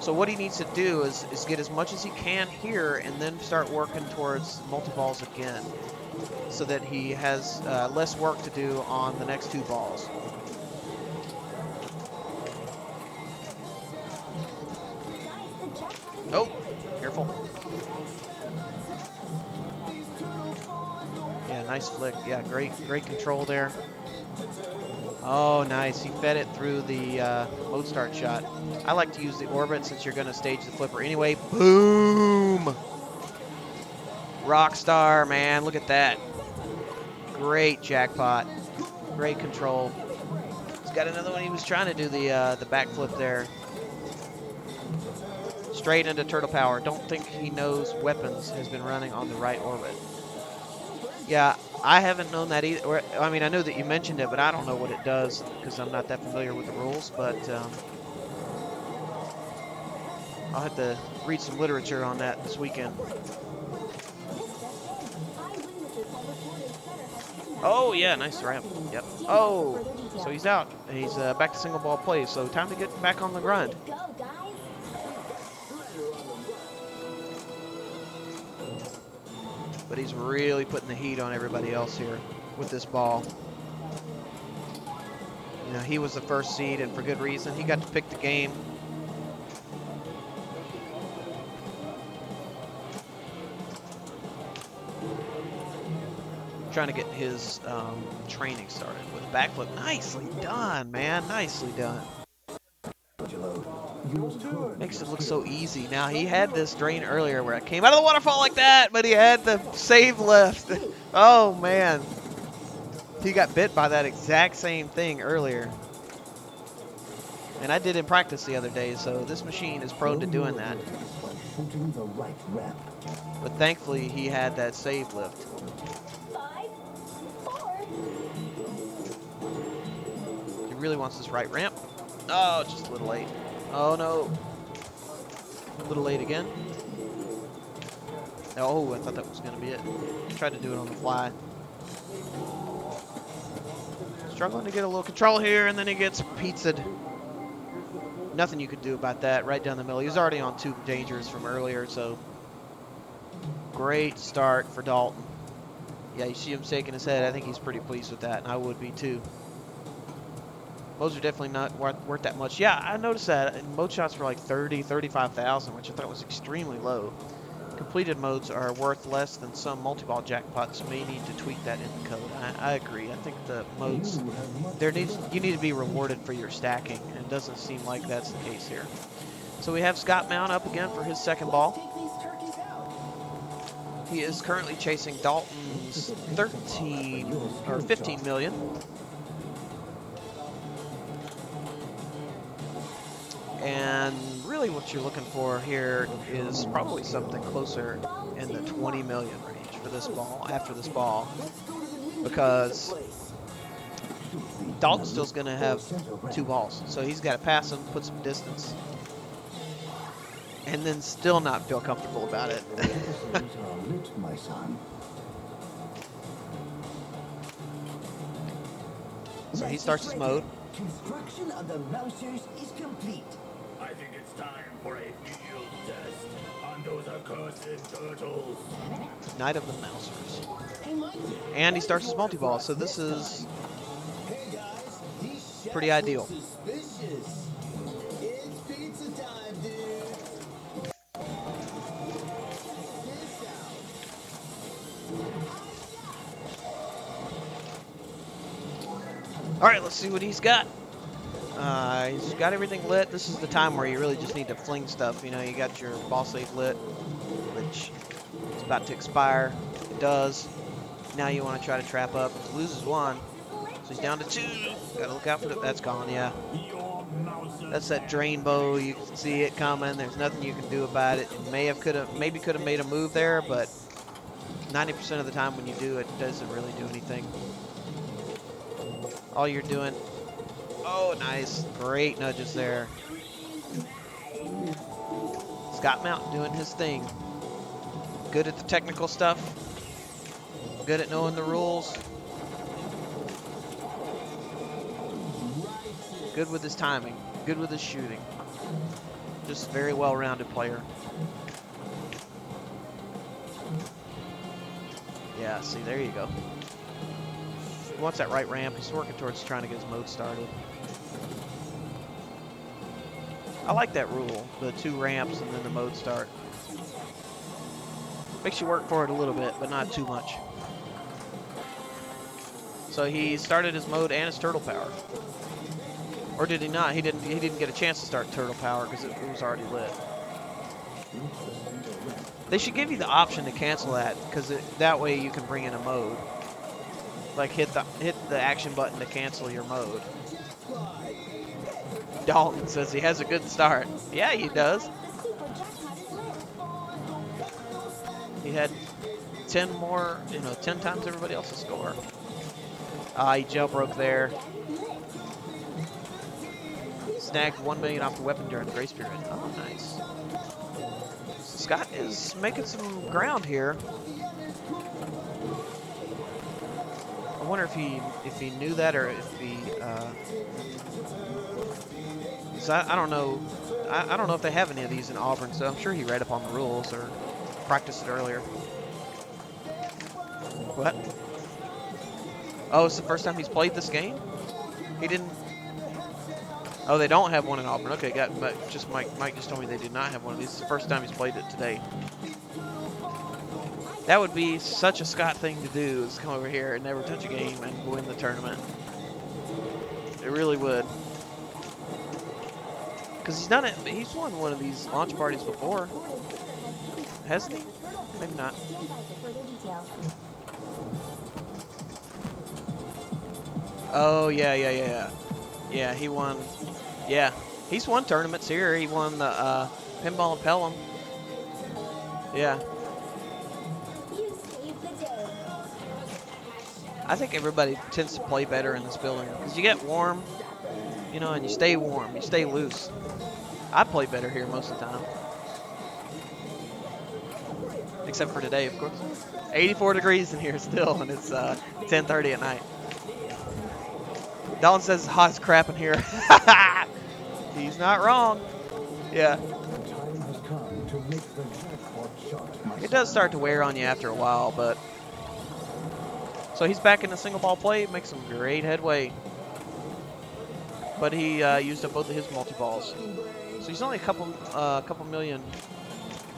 So what he needs to do is get as much as he can here and then start working towards multi-balls again so that he has less work to do on the next 2 balls. Oh, careful. Yeah, nice flick. Yeah, great control there. Oh, nice. He fed it through the mode start shot. I like to use the orbit since you're going to stage the flipper anyway. Boom! Rockstar, man. Look at that. Great jackpot. Great control. He's got another one. He was trying to do the backflip there. Straight into turtle power. Don't think he knows weapons has been running on the right orbit. Yeah, I haven't known that either. I mean, I know that you mentioned it, but I don't know what it does because I'm not that familiar with the rules. But I'll have to read some literature on that this weekend. Oh, yeah, nice ramp. Yep. Oh, so he's out. He's back to single ball play, so time to get back on the grind. But he's really putting the heat on everybody else here with this ball. You know, he was the first seed, and for good reason. He got to pick the game. Trying to get his training started with a backflip. Nicely done, man. Nicely done. Makes it look so easy. Now, he had this drain earlier where it came out of the waterfall like that, but he had the save left. Oh, man. He got bit by that exact same thing earlier. And I did in practice the other day, so this machine is prone to doing that. But thankfully, he had that save lift. 5, 4. He really wants this right ramp. Oh, just a little late. Oh, no. A little late again. Oh, I thought that was going to be it. Tried to do it on the fly. Struggling to get a little control here, and then he gets pizzaed. Nothing you could do about that. Right down the middle. He was already on 2 dangers from earlier, so great start for Dalton. Yeah, you see him shaking his head. I think he's pretty pleased with that, and I would be too. Modes are definitely not worth that much. Yeah, I noticed that. And mode shots were like 30, 35,000, which I thought was extremely low. Completed modes are worth less than some multi-ball jackpots. You may need to tweak that in the code. I agree. I think the modes, you need to be rewarded for your stacking, and it doesn't seem like that's the case here. So we have Scott Mount up again for his second ball. He is currently chasing Dalton's 15 million. And really what you're looking for here is probably something closer in the 20 million range for this ball, after this ball, because Dalton still's going to have 2 balls. So he's got to pass him, put some distance, and then still not feel comfortable about it. So he starts his mode. Construction of the Mousers is complete. I think it's time for a field test on those accursed turtles. Night of the Mousers. And he starts his multi-ball, so this is pretty ideal. It's pizza time, dude. All right, let's see what he's got. He's got everything lit. This is the time where you really just need to fling stuff. You know, you got your ball save lit, which is about to expire. It does. Now you want to try to trap up. He loses 1, so he's down to 2. Got to look out for that. That's gone, yeah. That's that drain bow. You can see it coming. There's nothing you can do about it. It maybe could have made a move there, but 90% of the time when you do, it doesn't really do anything. All you're doing. Oh, nice. Great nudges there. Scott Mount doing his thing. Good at the technical stuff. Good at knowing the rules. Good with his timing. Good with his shooting. Just very well-rounded player. Yeah, see, there you go. He wants that right ramp. He's working towards trying to get his mode started. I like that rule, the 2 ramps and then the mode start. Makes you work for it a little bit, but not too much. So he started his mode and his turtle power. Or did he not? He didn't get a chance to start turtle power because it was already lit. They should give you the option to cancel that, because that way you can bring in a mode. Like hit the action button to cancel your mode. Dalton says he has a good start. Yeah, he does. He had 10 more, 10 times everybody else's score. He jailbroke there. Snagged 1 million off the weapon during the grace period. Oh, nice. Scott is making some ground here. I wonder if he knew that, or if he. I don't know. I don't know if they have any of these in Auburn, so I'm sure he read up on the rules or practiced it earlier. What? Oh, it's the first time he's played this game? He didn't. Oh, they don't have one in Auburn. Okay, just Mike just told me they did not have one of these. It's the first time he's played it today. That would be such a Scott thing to do, is come over here and never touch a game and win the tournament. It really would. Because he's done it. He's won one of these launch parties before. Hasn't he? Maybe not. Oh, yeah. Yeah, he won. Yeah, he's won tournaments here. He won the Pinball and Pelham. Yeah. I think everybody tends to play better in this building because you get warm, and you stay warm. You stay loose. I play better here most of the time. Except for today, of course. 84 degrees in here still, and it's 10:30 at night. Dalton says it's hot as crap in here. He's not wrong. Yeah. It does start to wear on you after a while, but... So he's back in the single ball play, makes some great headway. But he used up both of his multi-balls. So he's only a couple million,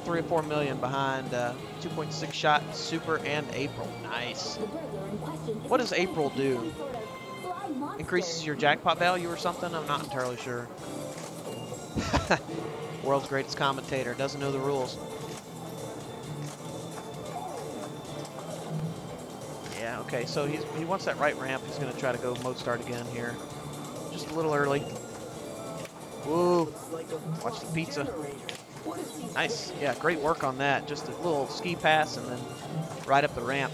3 or 4 million behind 2.6 shot Super and April. Nice. What does April do? Increases your jackpot value or something? I'm not entirely sure. World's greatest commentator, doesn't know the rules. Yeah, okay, so he wants that right ramp. He's going to try to go mode start again here. Just a little early. Woo! Watch the pizza. Nice. Yeah, great work on that. Just a little ski pass and then right up the ramp.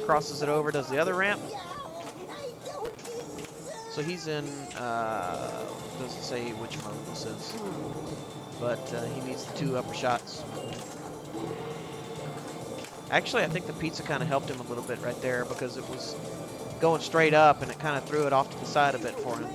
Crosses it over, does the other ramp. So he's in, doesn't say which mode this is, but he needs the 2 upper shots. Actually, I think the pizza kind of helped him a little bit right there because it was going straight up and it kind of threw it off to the side a bit for him.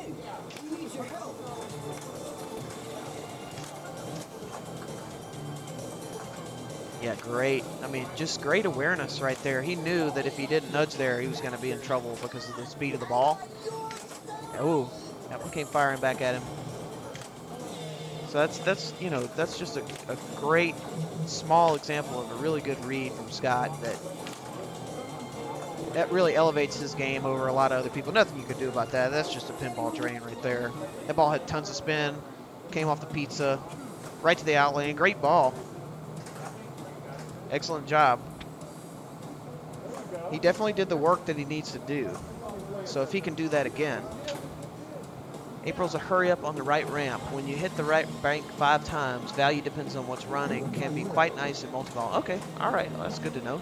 Yeah, great. I mean, just great awareness right there. He knew that if he didn't nudge there, he was going to be in trouble because of the speed of the ball. Oh, that one came firing back at him. So that's just a great small example of a really good read from Scott that really elevates his game over a lot of other people. Nothing you could do about that. That's just a pinball drain right there. That ball had tons of spin, came off the pizza, right to the out lane. Great ball. Excellent job. He definitely did the work that he needs to do. So if he can do that again. April's a hurry up on the right ramp. When you hit the right bank 5 times, value depends on what's running. Can be quite nice in multi-ball. Okay, all right, well, that's good to know.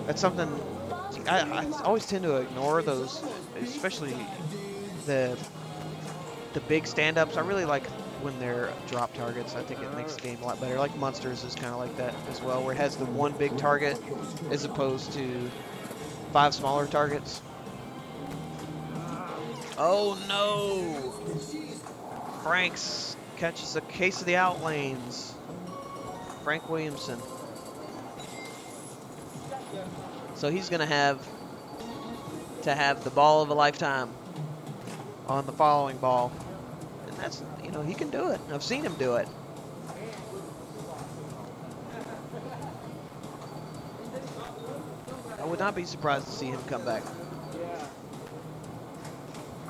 That's something I always tend to ignore those, especially the big stand-ups. I really like when they're drop targets. I think it makes the game a lot better. Like Munsters is kind of like that as well, where it has the 1 big target as opposed to 5 smaller targets. Oh no! Frank's catches a case of the out lanes. Frank Williamson. So he's going to have the ball of a lifetime on the following ball. And that's, you know, he can do it. I've seen him do it. I would not be surprised to see him come back.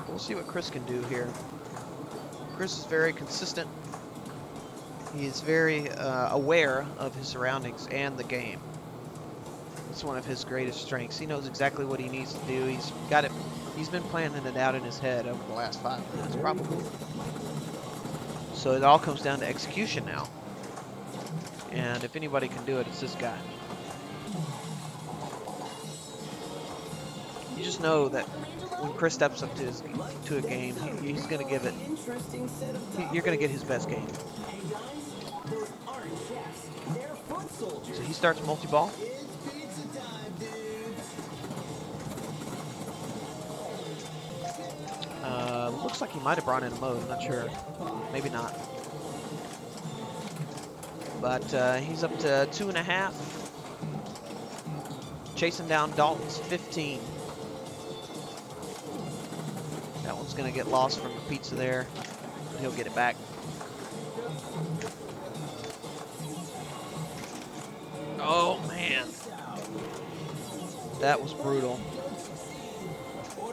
We'll see what Chris can do here. Chris is very consistent. He is very aware of his surroundings and the game. It's one of his greatest strengths. He knows exactly what he needs to do. He's got it. He's been planning it out in his head over the last 5 minutes, probably. So it all comes down to execution now. And if anybody can do it, it's this guy. You just know that when Chris steps up to a game, he's going to give it. You're going to get his best game. So he starts multi-ball. Looks like he might have brought in a mode. Not sure. Maybe not. But he's up to 2.5. Chasing down Dalton's 15. That one's going to get lost from the pizza there. He'll get it back. Oh, man. That was brutal.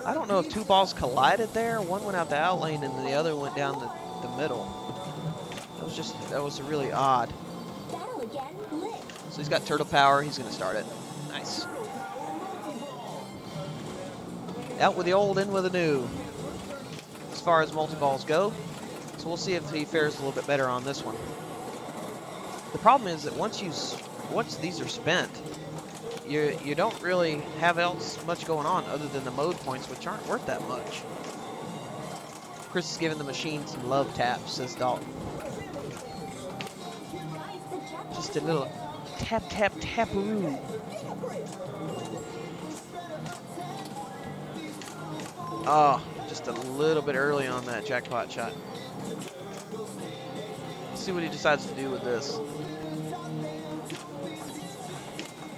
I don't know if 2 balls collided there. One went out the out lane and the other went down the middle. That was really odd. So he's got turtle power. He's going to start it. Nice. Out with the old, in with the new. As far as multi-balls go. So we'll see if he fares a little bit better on this one. The problem is that once these are spent, you don't really have much going on other than the mode points, which aren't worth that much. Chris is giving the machine some love taps, says Dalton. Just a little tap, tap, taparoo. Oh, just a little bit early on that jackpot shot. Let's see what he decides to do with this.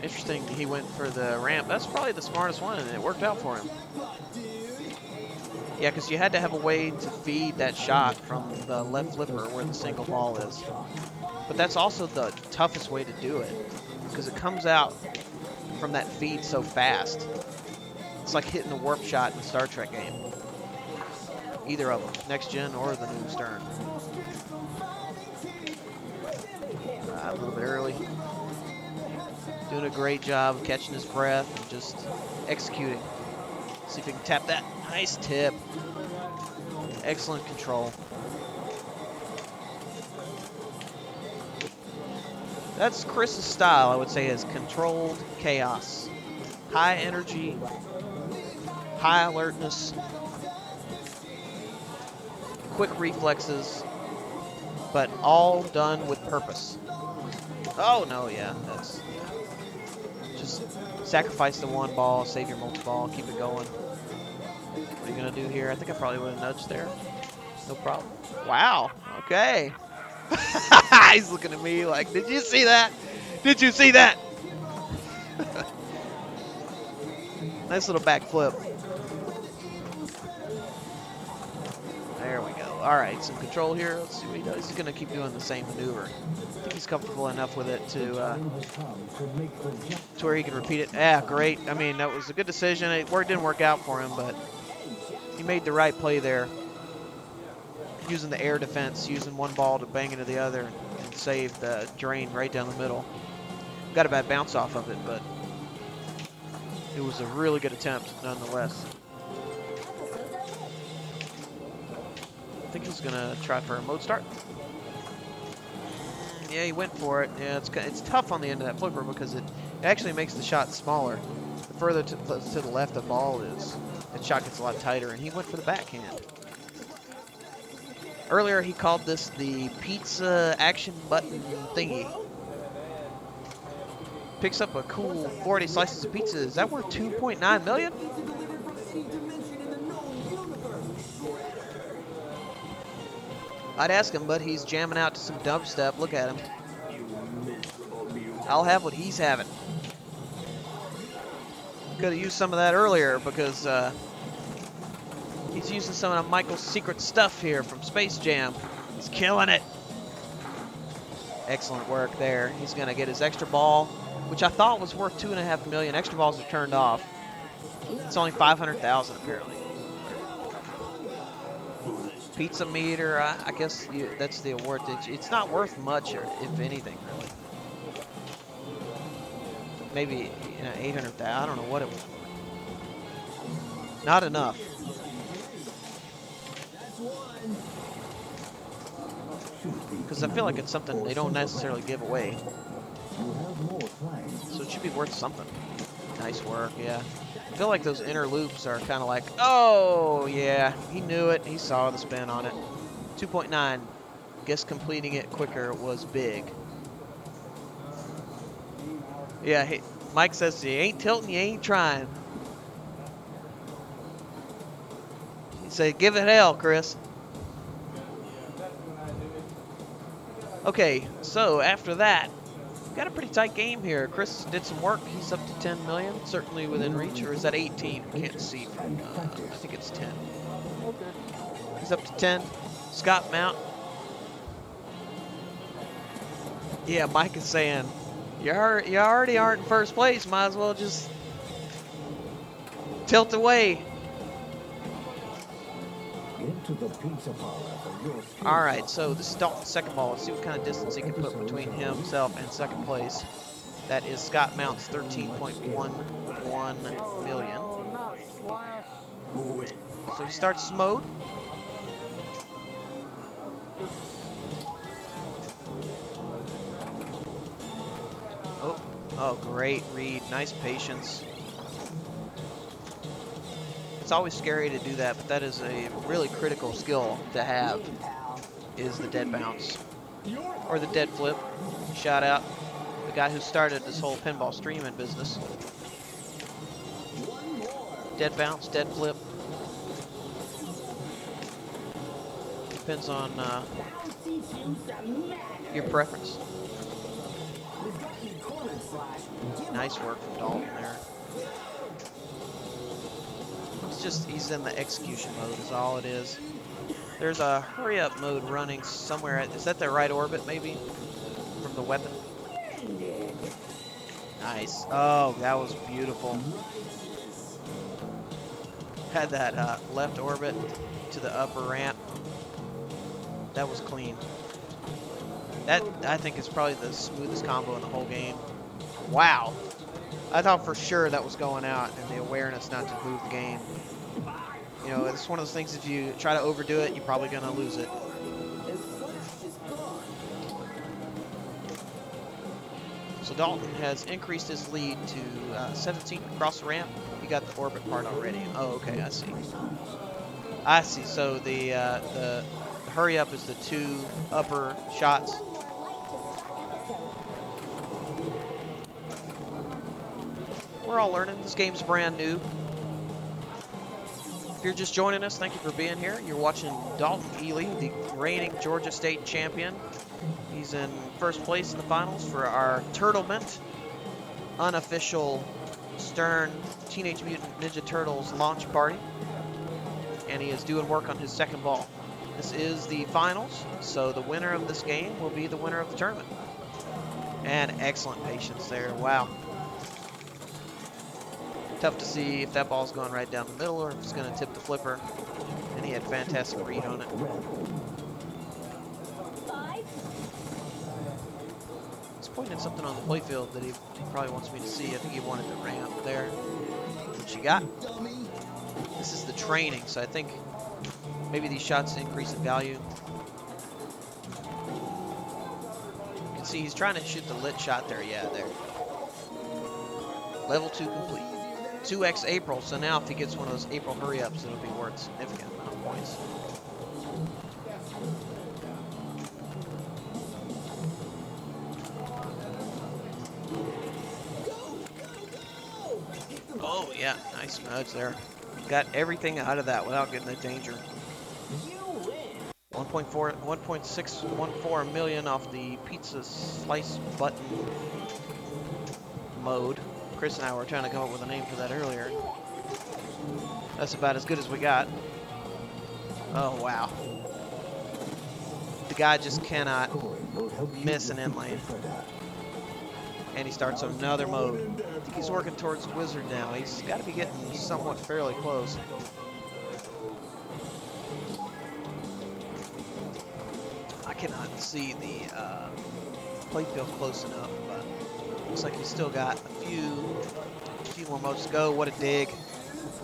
Interesting, he went for the ramp. That's probably the smartest one, and it worked out for him. Yeah, because you had to have a way to feed that shot from the left flipper where the single ball is. But that's also the toughest way to do it, because it comes out from that feed so fast. It's like hitting a warp shot in the Star Trek game. Either of them, Next Gen or the new Stern. A little bit early. Doing a great job of catching his breath and just executing. See if he can tap that. Nice tip. Excellent control. That's Chris's style, I would say, is controlled chaos. High energy, high alertness, quick reflexes, but all done with purpose. Oh, no, yeah, that's... Just sacrifice the 1 ball, save your multi-ball, keep it going. What are you going to do here? I think I probably would have nudged there. No problem. Wow, okay. He's looking at me like, did you see that? Did you see that? Nice little back flip. There we go. All right, some control here. Let's see what he does. He's going to keep doing the same maneuver. I think he's comfortable enough with it to where he can repeat it. Yeah, great. I mean, that was a good decision. It didn't work out for him, but he made the right play there. Using the air defense, using 1 ball to bang into the other and save the drain right down the middle. Got a bad bounce off of it, but it was a really good attempt nonetheless. I think he's gonna try for a mode start. Yeah, he went for it. Yeah, it's tough on the end of that flipper because it actually makes the shot smaller. The further to the left the ball is, the shot gets a lot tighter, and he went for the backhand. Earlier, he called this the pizza action button thingy. Picks up a cool 40 slices of pizza. Is that worth $2.9 million? I'd ask him, but he's jamming out to some dubstep. Look at him. I'll have what he's having. Could have used some of that earlier because he's using some of Michael's secret stuff here from Space Jam. He's killing it. Excellent work there. He's going to get his extra ball, which I thought was worth $2.5 million. Extra balls are turned off. It's only $500,000 apparently. Pizza meter, I guess that's the award. It's not worth much, or if anything, really. Maybe 800,000. I don't know what it was worth. Not enough. Because I feel like it's something they don't necessarily give away. So it should be worth something. Nice work, yeah. I feel like those inner loops are kind of like, oh, yeah, he knew it. He saw the spin on it. 2.9. Guess completing it quicker was big. Yeah, Mike says, you ain't tilting, you ain't trying. He said, give it hell, Chris. Okay, so after that, got a pretty tight game here. Chris did some work. He's up to 10 million, certainly within reach. Or is that 18? Can't see from, I think it's 10. He's up to 10. Scott Mount. Yeah, Mike is saying, you already aren't in first place. Might as well just tilt away. Into the pizza parlor for your All right, so this is Dalton's second ball. Let's see what kind of distance he can put between himself and second place. That is Scott Mount's 13.11 million. Oh, not slash. So he starts mode. Oh, great read. Nice patience. It's always scary to do that, but that is a really critical skill to have, is the dead bounce. Or the dead flip. Shout out the guy who started this whole pinball streaming business. Dead bounce, dead flip. Depends on your preference. Nice work from Dalton there. It's just, he's in the execution mode is all it is. There's a hurry up mode running somewhere. Is that the right orbit maybe? From the weapon? Nice. Oh, that was beautiful. Had that left orbit to the upper ramp. That was clean. That, I think, is probably the smoothest combo in the whole game. Wow. I thought for sure that was going out, and the awareness not to move the game. You know, it's one of those things, if you try to overdo it, you're probably going to lose it. So Dalton has increased his lead to 17 across the ramp. You got the orbit part already. Oh, okay, I see. I see. So the hurry up is the two upper shots. We're all learning. This game's brand new. If you're just joining us, thank you for being here. You're watching Dalton Ely, the reigning Georgia State champion. He's in first place in the finals for our Turtlement unofficial Stern Teenage Mutant Ninja Turtles launch party. And he is doing work on his second ball. This is the finals, so the winner of this game will be the winner of the tournament. And excellent patience there. Wow. Tough to see if that ball's going right down the middle or if it's going to tip the flipper. And he had fantastic read on it. 5, He's pointing at something on the playfield that he probably wants me to see. I think he wanted the ramp there, which he got. This is the training, so I think maybe these shots increase in value. You can see he's trying to shoot the lit shot there. Yeah, there. Level 2 complete. 2x April, so now if he gets one of those April hurry-ups, it'll be worth a significant amount of points. Oh, yeah, nice nudge there. Got everything out of that without getting the danger. 1 1.614 million off the pizza slice button mode. Chris and I were trying to come up with a name for that earlier. That's about as good as we got. Oh, wow. The guy just cannot miss an inlane. And he starts another mode. I think he's working towards Wizard now. He's got to be getting somewhat fairly close. I cannot see the playfield close enough, but looks like he's still got a few more modes to go. What a dig.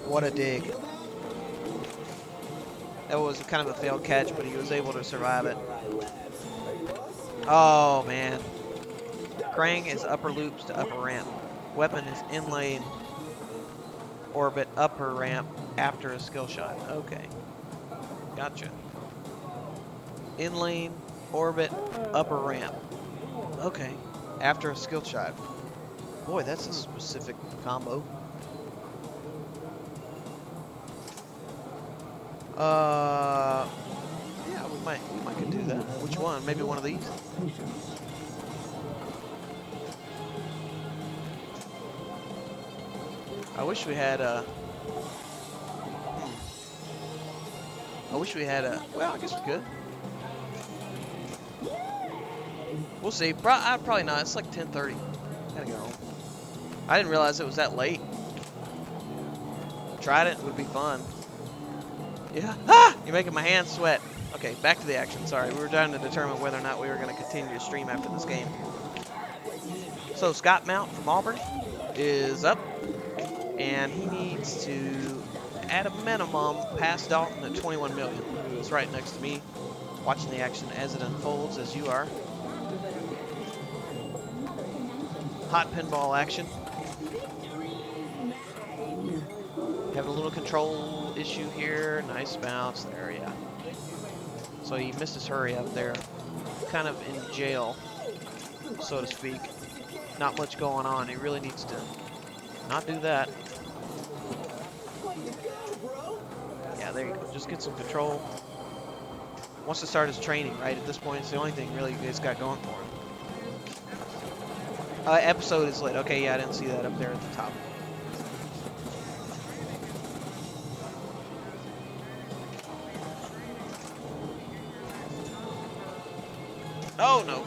What a dig. That was kind of a failed catch, but he was able to survive it. Oh, man. Krang is upper loops to upper ramp. Weapon is inlane orbit upper ramp after a skill shot. Okay. Gotcha. Inlane orbit upper ramp. Okay. After a skill shot. Boy, that's a specific combo. Yeah, we might could do that. Which one? Maybe one of these? I wish we had a... well, I guess we could. We'll see. Probably not. It's like 10:30. Gotta go home. I didn't realize it was that late. Tried it. It would be fun. Yeah. Ah! You're making my hands sweat. Okay, back to the action. Sorry. We were trying to determine whether or not we were going to continue to stream after this game. So, Scott Mount from Auburn is up. And he needs to, at a minimum, pass Dalton at 21 million, who is right next to me, watching the action as it unfolds, as you are. Hot pinball action. Having a little control issue here. Nice bounce there, yeah. So he missed his hurry up there. Kind of in jail, so to speak. Not much going on. He really needs to not do that. Yeah, there you go. Just get some control. Wants to start his training, right? At this point, it's the only thing really he's got going for him. Episode is lit. Okay, yeah, I didn't see that up there at the top. Oh, no.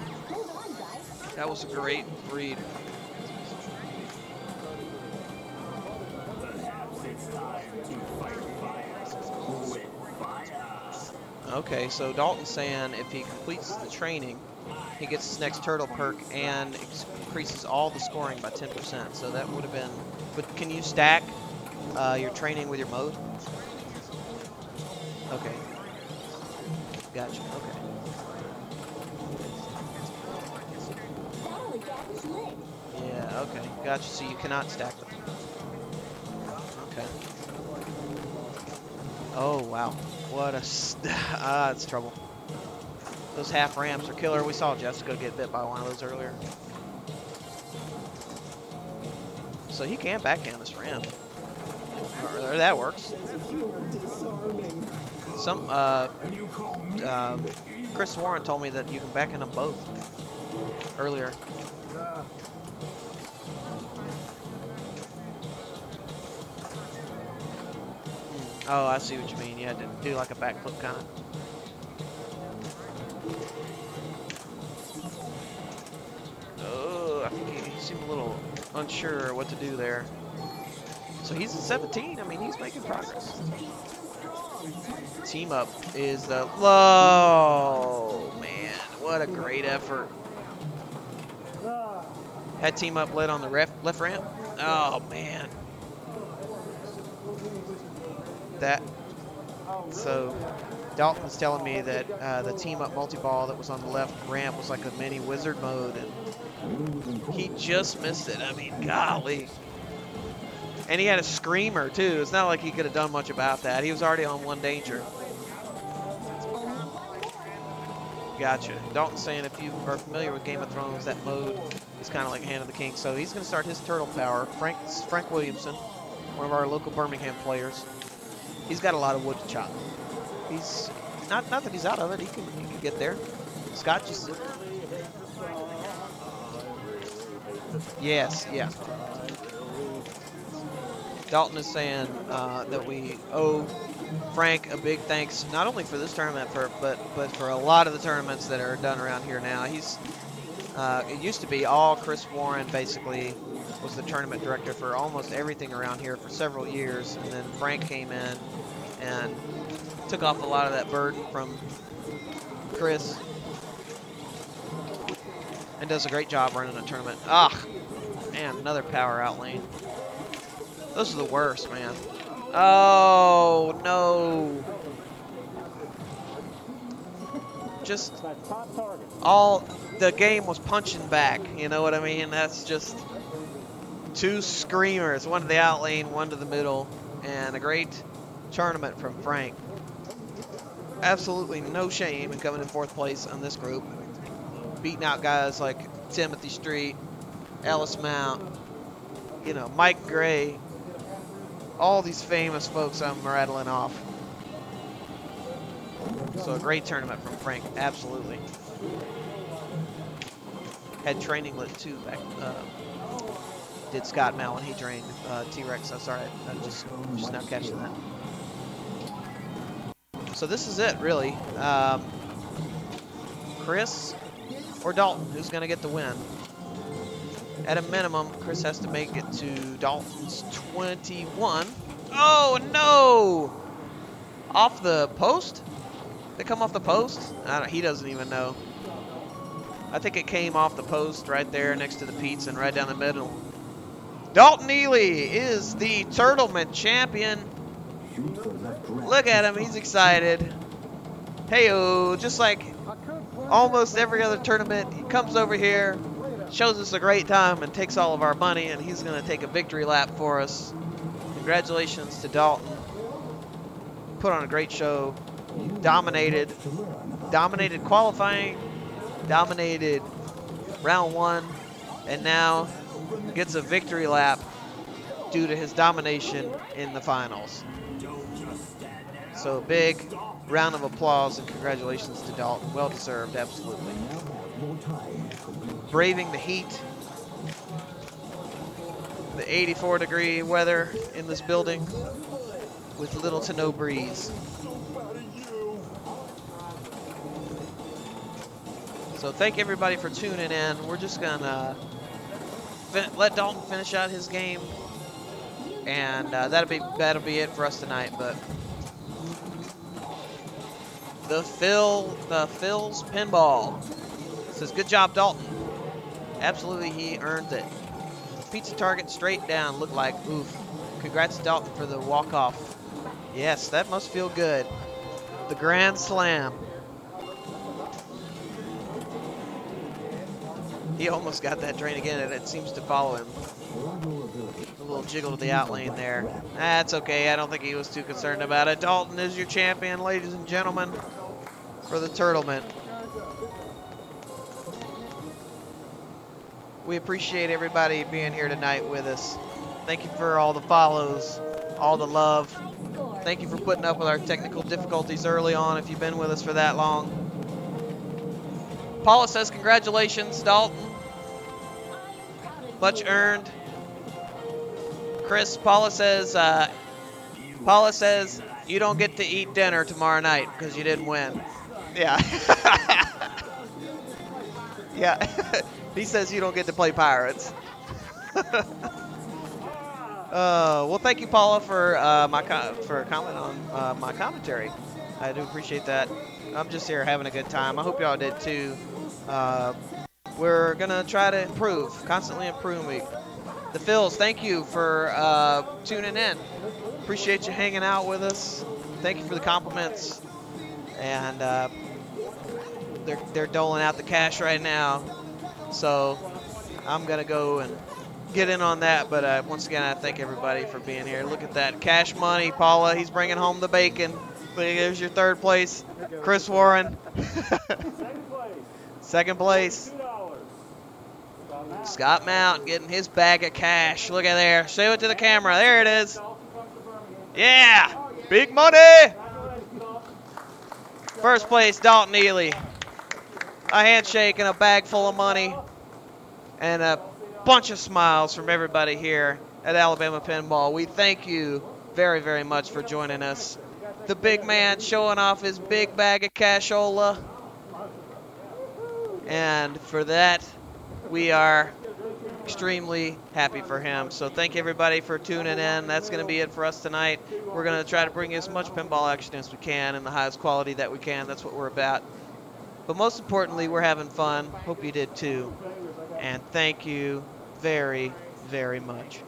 That was a great read. Okay, so Dalton's saying if he completes the training, he gets his next turtle perk and increases all the scoring by 10%. So that would have been... But can you stack your training with your mode? Okay. Gotcha, okay. Yeah, okay. Gotcha, so you cannot stack them. Okay. Oh, wow. What a... that's trouble. Those half ramps are killer. We saw Jessica get bit by one of those earlier. So he can backhand this ramp. Or that works. Some Chris Warren told me that you can backhand them both earlier. Oh, I see what you mean. You had to do like a backflip kind of. Oh, I think he seemed a little unsure what to do there. So he's at 17. I mean, he's making progress. Team up is the low. Man, what a great effort. Had team up lit on the left ramp. Oh, man. That. So Dalton was telling me that the team up multi-ball that was on the left ramp was like a mini wizard mode, and he just missed it. I mean, golly. And he had a screamer too. It's not like he could have done much about that. He was already on one danger. Gotcha. Dalton's saying if you are familiar with Game of Thrones, that mode is kind of like Hand of the King. So he's going to start his turtle power. Frank Williamson, one of our local Birmingham players. He's got a lot of wood to chop. not that he's out of it. He can get there. Scott just. Yes, yeah. Dalton is saying that we owe Frank a big thanks, not only for this tournament, but for a lot of the tournaments that are done around here now. He's it used to be all Chris Warren basically was the tournament director for almost everything around here for several years, and then Frank came in and took off a lot of that burden from Chris and does a great job running a tournament. Ah, man, another power out lane. Those are the worst, man. Oh, no. Just all the game was punching back. You know what I mean? That's just two screamers. One to the out lane, one to the middle, and a great tournament from Frank. Absolutely no shame in coming in 4th place on this group. Beating out guys like Timothy Street, Ellis Mount, you know, Mike Gray, all these famous folks I'm rattling off. So a great tournament from Frank, absolutely. Had training lit too back. Did Scott Mel when he trained T-Rex. I'm sorry, I just now catching that. So this is it, really. Chris or Dalton, who's going to get the win? At a minimum, Chris has to make it to Dalton's 21. Oh, no! Off the post? They come off the post? He doesn't even know. I think it came off the post right there next to the Pete's and right down the middle. Dalton Ely is the Turtlement champion. Look at him, he's excited. Hey-oh, just like almost every other tournament, he comes over here, shows us a great time, and takes all of our money, and he's going to take a victory lap for us. Congratulations to Dalton. Put on a great show. Dominated qualifying, dominated round 1, and now gets a victory lap due to his domination in the finals. So big round of applause and congratulations to Dalton. Well deserved, absolutely. Braving the heat, the 84-degree weather in this building with little to no breeze. So thank everybody for tuning in. We're just gonna let Dalton finish out his game, and that'll be it for us tonight. But the Phil's Pinball says, good job, Dalton. Absolutely, he earned it. Pizza target straight down, looked like, oof. Congrats, Dalton, for the walk-off. Yes, that must feel good. The Grand Slam. He almost got that drain again, and it seems to follow him. A little jiggle to the out lane there. That's okay. I don't think he was too concerned about it. Dalton is your champion, ladies and gentlemen, for the Turtlement. We appreciate everybody being here tonight with us. Thank you for all the follows, all the love. Thank you for putting up with our technical difficulties early on if you've been with us for that long. Paula says, congratulations, Dalton. Much earned. Chris, Paula says, you don't get to eat dinner tomorrow night because you didn't win. Yeah. Yeah. He says you don't get to play Pirates. Well, thank you, Paula, for for commenting on my commentary. I do appreciate that. I'm just here having a good time. I hope y'all did too. We're gonna try to improve, constantly improving. The Phils, thank you for tuning in. Appreciate you hanging out with us. Thank you for the compliments. And they're doling out the cash right now, so I'm gonna go and get in on that. But once again, I thank everybody for being here. Look at that cash money, Paula. He's bringing home the bacon. There's your 3rd place, Chris Warren. Second place, Scott Mount getting his bag of cash. Look at there. Show it to the camera. There it is. Yeah, big money. First place, Dalton Ely. A handshake and a bag full of money and a bunch of smiles from everybody here at Alabama Pinball. We thank you very, very much for joining us. The big man showing off his big bag of cashola. And for that, we are extremely happy for him. So thank everybody for tuning in. That's going to be it for us tonight. We're going to try to bring you as much pinball action as we can in the highest quality that we can. That's what we're about. But most importantly, we're having fun. Hope you did too. And thank you very, very much.